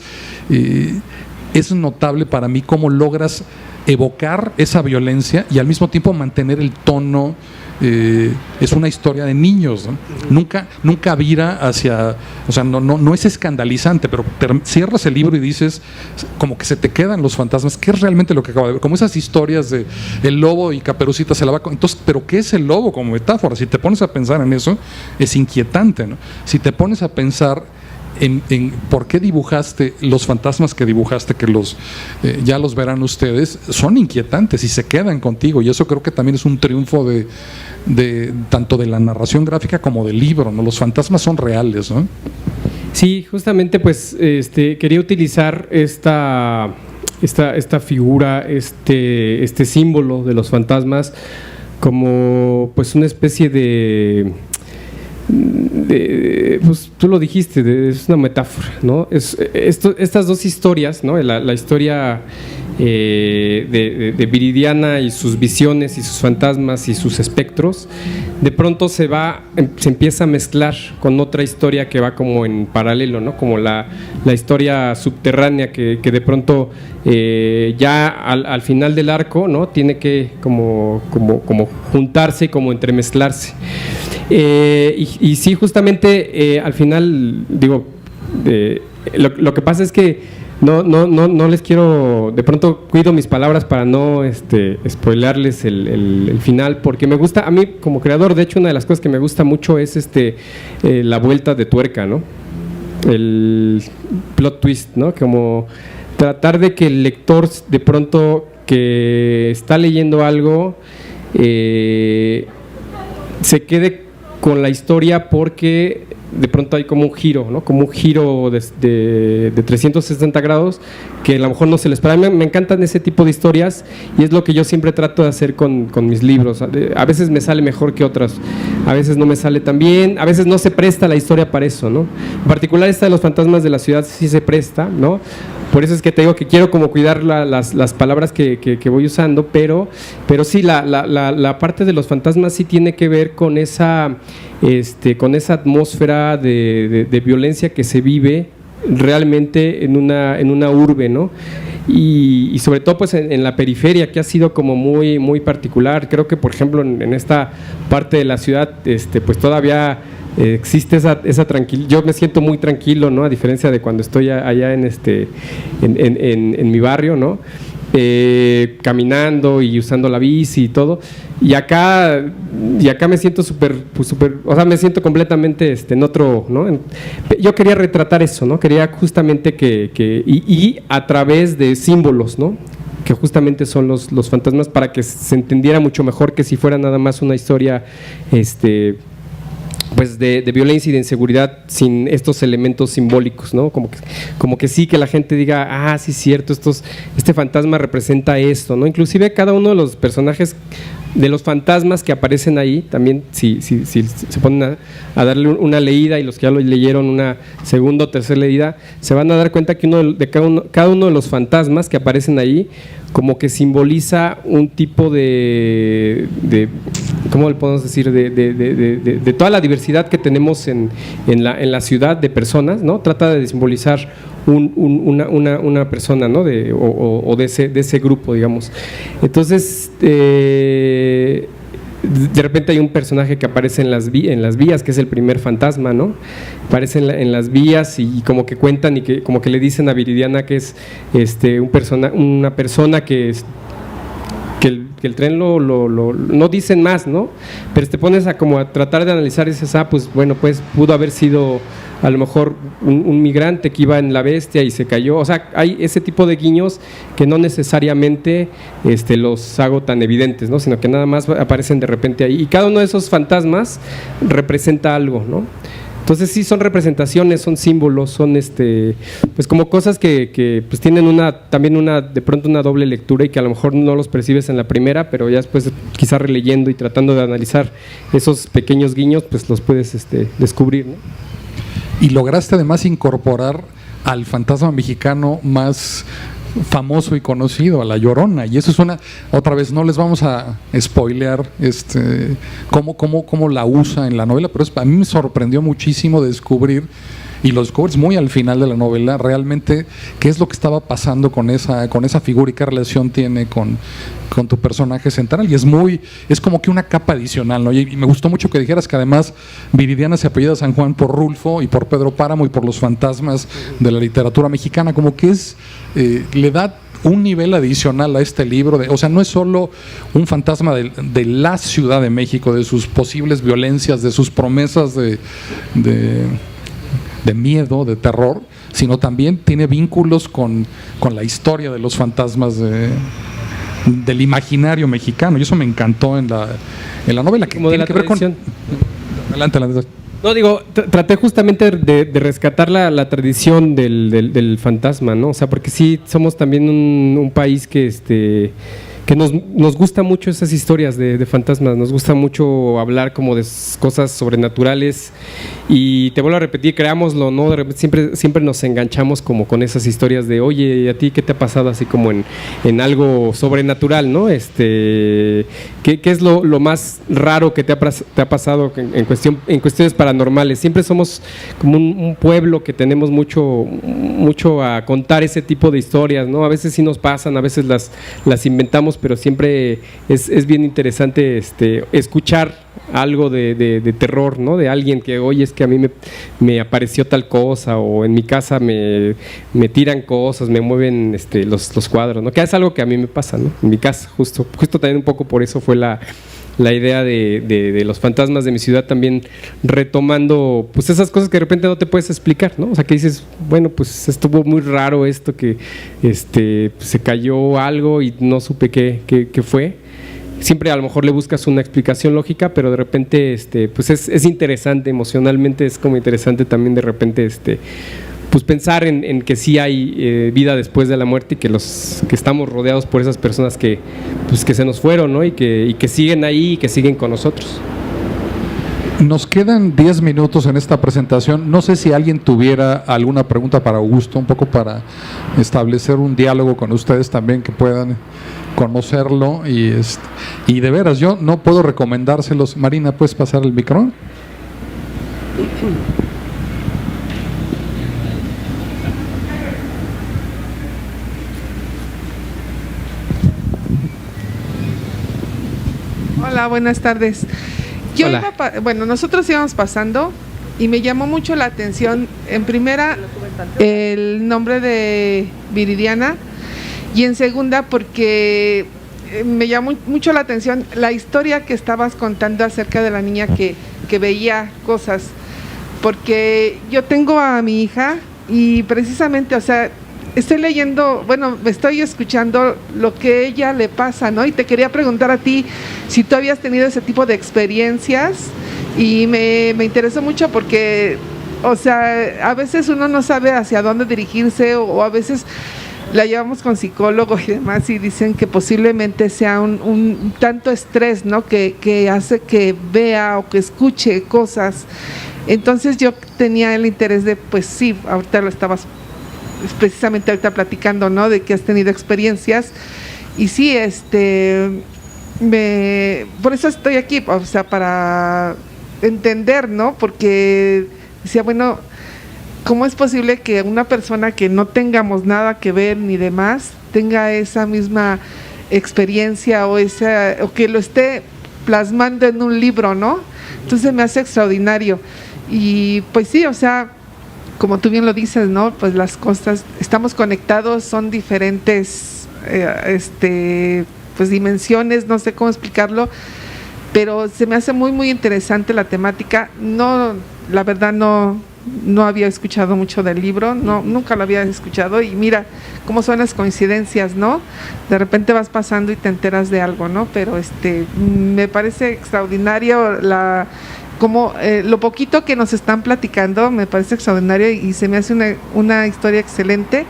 es notable para mí cómo logras evocar esa violencia y al mismo tiempo mantener el tono. Es una historia de niños, ¿no? Nunca vira hacia, o sea, no es escandalizante, pero cierras el libro y dices, como que se te quedan los fantasmas. ¿Qué es realmente lo que acabo de ver? Como esas historias de el lobo y Caperucita se la va con... Entonces, ¿pero qué es el lobo como metáfora? Si te pones a pensar en eso, es inquietante, ¿no? Si te pones a pensar en por qué dibujaste los fantasmas que dibujaste, que ya los verán ustedes, son inquietantes y se quedan contigo, y eso creo que también es un triunfo de tanto de la narración gráfica como del libro, ¿no? Los fantasmas son reales, ¿no? Sí, justamente pues quería utilizar esta figura, este símbolo de los fantasmas como pues una especie pues tú lo dijiste, es una metáfora, ¿no? Estas dos historias, ¿no? La historia de Viridiana y sus visiones y sus fantasmas y sus espectros, de pronto se empieza a mezclar con otra historia que va como en paralelo, ¿no? Como la historia subterránea que de pronto ya al final del arco, ¿no? Tiene que como juntarse y como entremezclarse. Y sí, justamente al final, digo, lo que pasa es que no les quiero, de pronto cuido mis palabras para no spoilearles el final, porque me gusta, a mí como creador, de hecho una de las cosas que me gusta mucho es la vuelta de tuerca, ¿no? El plot twist, ¿no? Como tratar de que el lector de pronto que está leyendo algo se quede con la historia, porque de pronto hay como un giro, ¿no? Como un giro de 360 grados que a lo mejor no se les espera. Me encantan ese tipo de historias y es lo que yo siempre trato de hacer con mis libros. A veces me sale mejor que otras, a veces no me sale tan bien, a veces no se presta la historia para eso, ¿no? En particular esta de los fantasmas de la ciudad sí se presta, ¿no? Por eso es que te digo que quiero como cuidar las palabras que voy usando, pero sí, la parte de los fantasmas sí tiene que ver con esa atmósfera de violencia que se vive realmente en una urbe, ¿no? Y sobre todo pues en la periferia, que ha sido como muy, muy particular. Creo que por ejemplo en esta parte de la ciudad pues todavía existe esa tranquilidad. Yo me siento muy tranquilo, ¿no? A diferencia de cuando estoy allá en mi barrio, ¿no? Caminando y usando la bici y todo, y acá me siento súper, o sea, me siento completamente en otro, ¿no? Yo quería retratar eso, ¿no? Quería justamente y a través de símbolos, ¿no? Que justamente son los fantasmas, para que se entendiera mucho mejor que si fuera nada más una historia pues de violencia y de inseguridad sin estos elementos simbólicos, ¿no? Como que sí, que la gente diga, sí, cierto, este fantasma representa esto, ¿no? Inclusive cada uno de los personajes de los fantasmas que aparecen ahí, también si se ponen a darle una leída, y los que ya lo leyeron una segunda o tercera leída, se van a dar cuenta que cada uno de los fantasmas que aparecen ahí como que simboliza un tipo de ¿cómo le podemos decir? De toda la diversidad que tenemos en la ciudad de personas, ¿no? Trata de simbolizar una persona, ¿no? De ese grupo, digamos. Entonces, de repente hay un personaje que aparece en las vías, que es el primer fantasma, ¿no? Aparece en las vías y como que cuentan y que como que le dicen a Viridiana que es una persona que el tren no dicen más, ¿no? Pero te pones a tratar de analizar y dices, pues bueno, pues pudo haber sido a lo mejor un migrante que iba en la Bestia y se cayó. O sea, hay ese tipo de guiños que no necesariamente los hago tan evidentes, ¿no? Sino que nada más aparecen de repente ahí. Y cada uno de esos fantasmas representa algo, ¿no? Entonces sí son representaciones, son símbolos, son pues como cosas que pues tienen también de pronto una doble lectura y que a lo mejor no los percibes en la primera, pero ya después quizás releyendo y tratando de analizar esos pequeños guiños, pues los puedes descubrir, ¿no? Y lograste además incorporar al fantasma mexicano más famoso y conocido, a La Llorona, y eso es otra vez, no les vamos a spoilear cómo la usa en la novela, pero a mí me sorprendió muchísimo descubrir, y lo descubres muy al final de la novela, realmente qué es lo que estaba pasando con esa figura y qué relación tiene con tu personaje central, y es como que una capa adicional, ¿no? Y me gustó mucho que dijeras que además Viridiana se apellida San Juan por Rulfo y por Pedro Páramo y por los fantasmas de la literatura mexicana, como que le da un nivel adicional a este libro, o sea, no es solo un fantasma de la Ciudad de México, de sus posibles violencias, de sus promesas de miedo, de terror, sino también tiene vínculos con la historia de los fantasmas del imaginario mexicano, y eso me encantó en la novela, que tiene que ver con... Adelante. No, digo, traté justamente de rescatar la tradición del fantasma, ¿no? O sea, porque sí somos también un país que nos gusta mucho esas historias de fantasmas, nos gusta mucho hablar como de cosas sobrenaturales, y te vuelvo a repetir, creámoslo, ¿no? De repente siempre nos enganchamos como con esas historias de, oye, ¿a ti qué te ha pasado así como en algo sobrenatural, ¿no? ¿Qué es lo más raro que te ha pasado en cuestiones paranormales? Siempre somos como un pueblo que tenemos mucho a contar ese tipo de historias, ¿no? A veces sí nos pasan, a veces las inventamos, pero siempre es bien interesante escuchar algo de terror, ¿no? De alguien que, oye, es que a mí me apareció tal cosa, o en mi casa me tiran cosas, me mueven los cuadros, ¿no? Que es algo que a mí me pasa, ¿no? En mi casa, justo también un poco por eso fue la idea de los fantasmas de mi ciudad, también retomando pues esas cosas que de repente no te puedes explicar, ¿no? O sea, que dices, bueno, pues estuvo muy raro esto, que se cayó algo y no supe qué fue. Siempre a lo mejor le buscas una explicación lógica, pero de repente pues es interesante, emocionalmente es como interesante también de repente pues pensar en que sí hay vida después de la muerte, y que estamos rodeados por esas personas que se nos fueron, ¿no? y que siguen ahí y que siguen con nosotros. Nos quedan 10 minutos en esta presentación. No sé si alguien tuviera alguna pregunta para Augusto, un poco para establecer un diálogo con ustedes también, que puedan conocerlo, y de veras yo no puedo recomendárselos. Marina, ¿puedes pasar el micro? Hola, buenas tardes. Nosotros íbamos pasando y me llamó mucho la atención, en primera, el nombre de Viridiana, y en segunda, porque me llamó mucho la atención la historia que estabas contando acerca de la niña que veía cosas, porque yo tengo a mi hija y precisamente, o sea, estoy leyendo, me estoy escuchando lo que ella le pasa, ¿no? Y te quería preguntar a ti si tú habías tenido ese tipo de experiencias, y me interesó mucho porque, o sea, a veces uno no sabe hacia dónde dirigirse, o a veces la llevamos con psicólogo y demás, y dicen que posiblemente sea un tanto estrés, ¿no? Que hace que vea o que escuche cosas. Entonces yo tenía el interés de, pues sí, ahorita lo estabas precisamente ahorita platicando, ¿no? De que has tenido experiencias, y sí, por eso estoy aquí, o sea, para entender, ¿no? Porque decía, bueno, ¿cómo es posible que una persona que no tengamos nada que ver ni demás tenga esa misma experiencia, o que lo esté plasmando en un libro, ¿no? Entonces me hace extraordinario. Y pues sí, o sea, como tú bien lo dices, ¿no? Pues las cosas, estamos conectados, son diferentes, pues dimensiones, no sé cómo explicarlo, pero se me hace muy, muy interesante la temática. No, la verdad no había escuchado mucho del libro, nunca lo había escuchado, y mira cómo son las coincidencias, ¿no? De repente vas pasando y te enteras de algo, ¿no? Pero me parece extraordinario lo poquito que nos están platicando, me parece extraordinario y se me hace una historia excelente.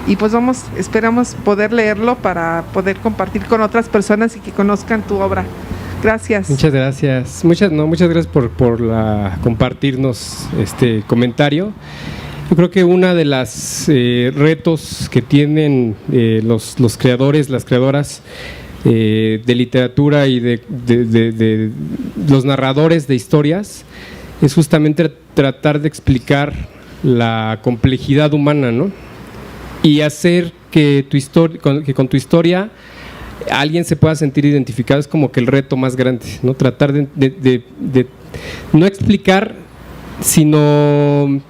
Y pues esperamos poder leerlo para poder compartir con otras personas y que conozcan tu obra. Gracias. Muchas gracias. Muchas gracias por compartirnos este comentario. Yo creo que una de las retos que tienen los creadores, las creadoras de literatura y de los narradores de historias es justamente tratar de explicar la complejidad humana, ¿no? Y hacer que con tu historia alguien se pueda sentir identificado es como que el reto más grande, ¿no? Tratar de no explicar, sino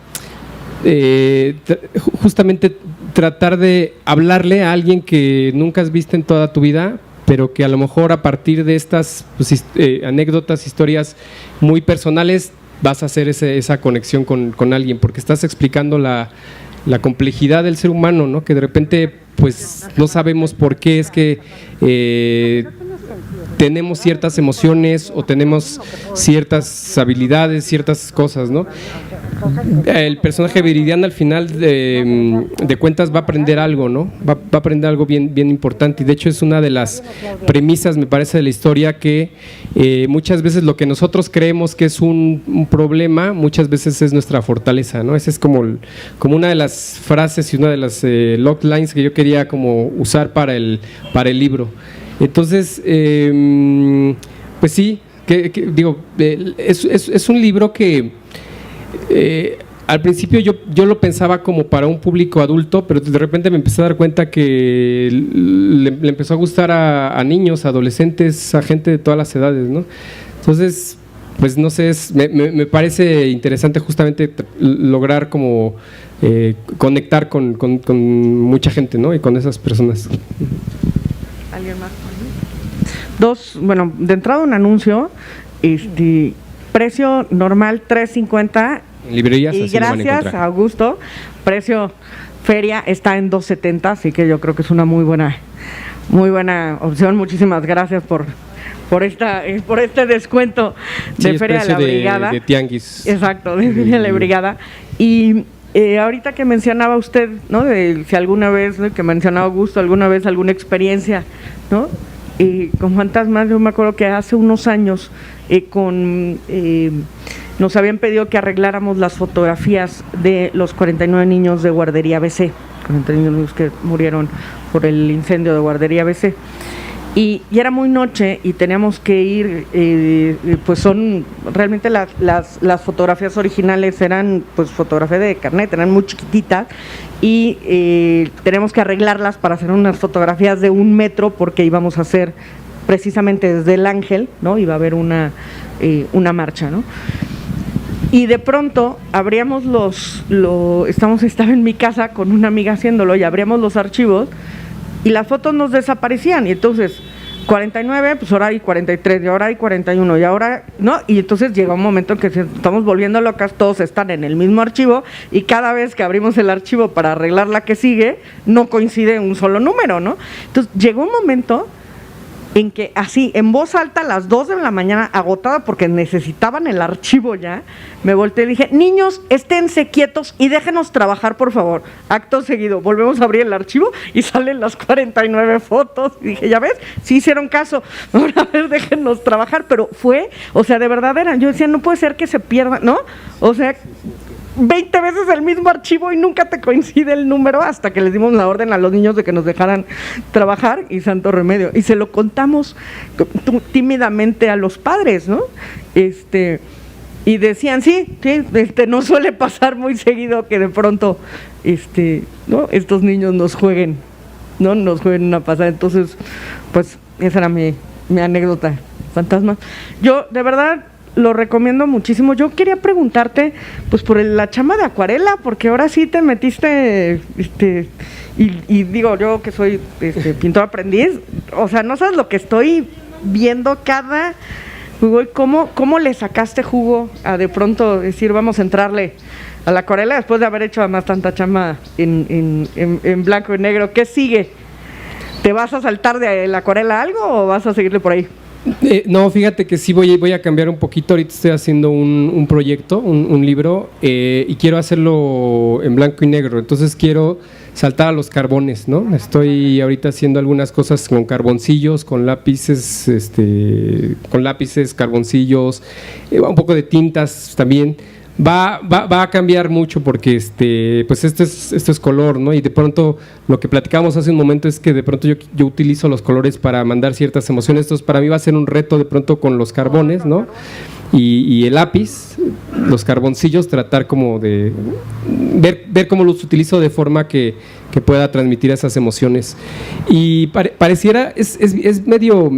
justamente tratar de hablarle a alguien que nunca has visto en toda tu vida, pero que a lo mejor a partir de estas anécdotas, historias muy personales, vas a hacer esa conexión con alguien, porque estás explicando la complejidad del ser humano, ¿no? Que de repente pues no sabemos por qué es que tenemos ciertas emociones o tenemos ciertas habilidades, ciertas cosas, ¿no? El personaje Viridiana al final de cuentas va a aprender algo, ¿no? Va a aprender algo bien importante, y de hecho es una de las premisas, me parece, de la historia, que muchas veces lo que nosotros creemos que es un problema, muchas veces es nuestra fortaleza, ¿no? Esa es como una de las frases y una de las loglines que yo quería como usar para el libro. Entonces, pues sí, digo, es un libro que al principio yo lo pensaba como para un público adulto, pero de repente me empecé a dar cuenta que le empezó a gustar a niños, a adolescentes, a gente de todas las edades, ¿no? Entonces, pues no sé, me parece interesante justamente lograr como conectar con mucha gente, ¿no? Y con esas personas. ¿Alguien más? Bueno, de entrada un anuncio, precio normal $3.50 en librerías, y gracias a Augusto, precio feria está en $2.70, así que yo creo que es una muy buena opción. Muchísimas gracias por este descuento de Feria de la Brigada. De Tianguis. Exacto, de Feria de la Brigada. Y ahorita que mencionaba usted, ¿no? De si alguna vez, ¿no? Que mencionaba Augusto, alguna vez alguna experiencia, ¿no? Con fantasmas, yo me acuerdo que hace unos años nos habían pedido que arregláramos las fotografías de los 49 niños de Guardería ABC, 49 niños que murieron por el incendio de Guardería ABC. Y era muy noche y teníamos que ir, pues son realmente las fotografías originales eran pues fotografía de carnet, eran muy chiquititas, y tenemos que arreglarlas para hacer unas fotografías de 1 metro, porque íbamos a hacer precisamente desde el Ángel, ¿no? Iba a haber una marcha, ¿no? Y de pronto abríamos estaba en mi casa con una amiga haciéndolo, y abríamos los archivos y las fotos nos desaparecían, y entonces 49, pues ahora hay 43, y ahora hay 41, y ahora, ¿no? Y entonces llega un momento en que estamos volviendo locas, todos están en el mismo archivo, y cada vez que abrimos el archivo para arreglar la que sigue, no coincide un solo número, ¿no? Entonces llegó un momento en que así, en voz alta, a las 2 de la mañana, agotada porque necesitaban el archivo ya, me volteé y dije: niños, esténse quietos y déjenos trabajar, por favor. Acto seguido, volvemos a abrir el archivo y salen las 49 fotos. Y dije: ya ves, sí hicieron caso, ahora a ver, déjenos trabajar. Pero fue, o sea, de verdad yo decía, no puede ser que se pierda, ¿no? O sea, 20 veces el mismo archivo y nunca te coincide el número, hasta que les dimos la orden a los niños de que nos dejaran trabajar, y santo remedio. Y se lo contamos tímidamente a los padres, ¿no? Y decían, sí, no suele pasar muy seguido que de pronto, ¿no? Estos niños nos jueguen una pasada. Entonces, pues, esa era mi anécdota fantasmas. Yo, de verdad, lo recomiendo muchísimo. Yo quería preguntarte, pues, por la chamba de acuarela, porque ahora sí te metiste, y digo, yo que soy pintor aprendiz, o sea, no sabes lo que estoy viendo cada jugo y cómo le sacaste jugo a de pronto decir, vamos a entrarle a la acuarela después de haber hecho además tanta chamba en blanco y negro. ¿Qué sigue? ¿Te vas a saltar de la acuarela algo o vas a seguirle por ahí? No, fíjate que sí voy a cambiar un poquito. Ahorita estoy haciendo un proyecto, un libro, y quiero hacerlo en blanco y negro. Entonces quiero saltar a los carbones, ¿no? Estoy ahorita haciendo algunas cosas con carboncillos, con lápices, carboncillos, un poco de tintas también. Va a cambiar mucho porque pues esto es color, ¿no? Y de pronto lo que platicábamos hace un momento es que de pronto yo utilizo los colores para mandar ciertas emociones. Entonces para mí va a ser un reto de pronto con los carbones, ¿no? Y el lápiz, los carboncillos, tratar como de ver cómo los utilizo de forma que pueda transmitir esas emociones. Y pareciera, es medio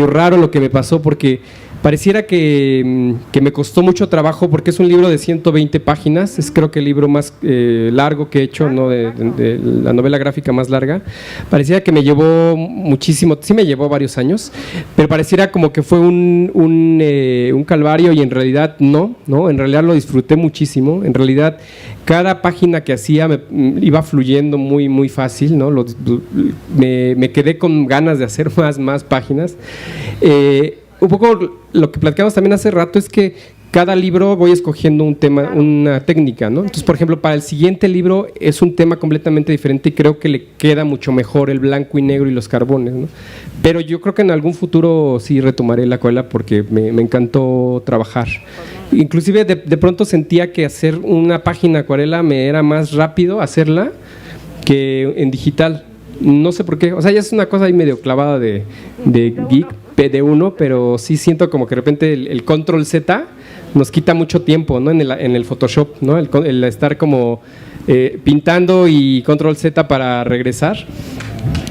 raro lo que me pasó porque pareciera que me costó mucho trabajo porque es un libro de 120 páginas, es creo que el libro más largo que he hecho, ¿no? de la novela gráfica más larga. Pareciera que me llevó muchísimo, sí me llevó varios años, pero pareciera como que fue un calvario y en realidad no, en realidad lo disfruté muchísimo. En realidad cada página que hacía iba fluyendo muy, muy fácil, ¿no? Me quedé con ganas de hacer más páginas. Un poco lo que platicamos también hace rato es que cada libro voy escogiendo un tema, una técnica, ¿no? Entonces, por ejemplo, para el siguiente libro es un tema completamente diferente y creo que le queda mucho mejor el blanco y negro y los carbones, ¿no? Pero yo creo que en algún futuro sí retomaré la acuarela porque me encantó trabajar. Inclusive de pronto sentía que hacer una página acuarela me era más rápido hacerla que en digital. No sé por qué, o sea, ya es una cosa ahí medio clavada de geek, de pero sí siento como que de repente el control Z nos quita mucho tiempo, ¿no? En el Photoshop, ¿no? El estar como pintando y control Z para regresar.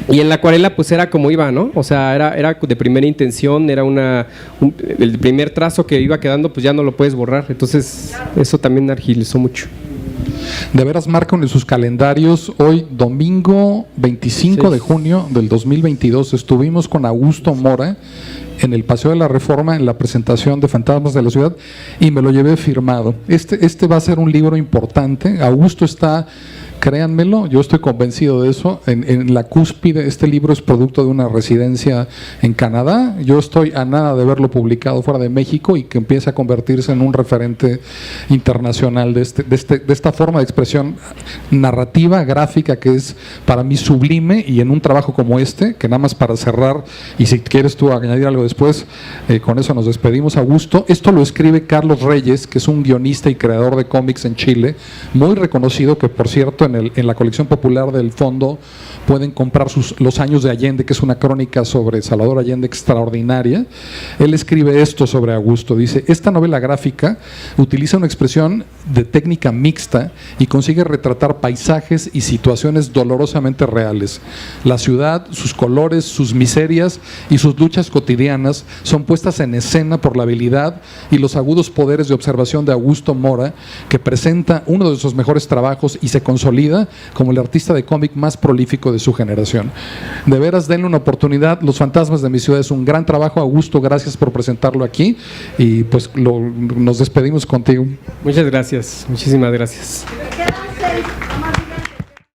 Y en la acuarela pues era como iba, ¿no? O sea, era de primera intención, era el primer trazo que iba quedando pues ya no lo puedes borrar. Entonces eso también agilizó mucho. De veras, marcan en sus calendarios. Hoy, domingo 25 de junio del 2022, estuvimos con Augusto Mora en el Paseo de la Reforma en la presentación de Fantasmas de la Ciudad y me lo llevé firmado. Este va a ser un libro importante. Augusto está, créanmelo, yo estoy convencido de eso, en la cúspide. Este libro es producto de una residencia en Canadá. Yo estoy a nada de verlo publicado fuera de México y que empiece a convertirse en un referente internacional de esta forma de expresión narrativa, gráfica, que es para mí sublime. Y en un trabajo como este, que nada más para cerrar, y si quieres tú añadir algo después, con eso nos despedimos, Augusto. Esto lo escribe Carlos Reyes, que es un guionista y creador de cómics en Chile, muy reconocido, que por cierto en la colección popular del fondo pueden comprar Los años de Allende, que es una crónica sobre Salvador Allende extraordinaria. Él escribe esto sobre Augusto, dice: esta novela gráfica utiliza una expresión de técnica mixta y consigue retratar paisajes y situaciones dolorosamente reales. La ciudad, sus colores, sus miserias y sus luchas cotidianas son puestas en escena por la habilidad y los agudos poderes de observación de Augusto Mora, que presenta uno de sus mejores trabajos y se consolida como el artista de cómic más prolífico de su generación. De veras, denle una oportunidad. Los Fantasmas de mi Ciudad es un gran trabajo. Augusto, gracias por presentarlo aquí y pues nos despedimos contigo. Muchas gracias, muchísimas gracias.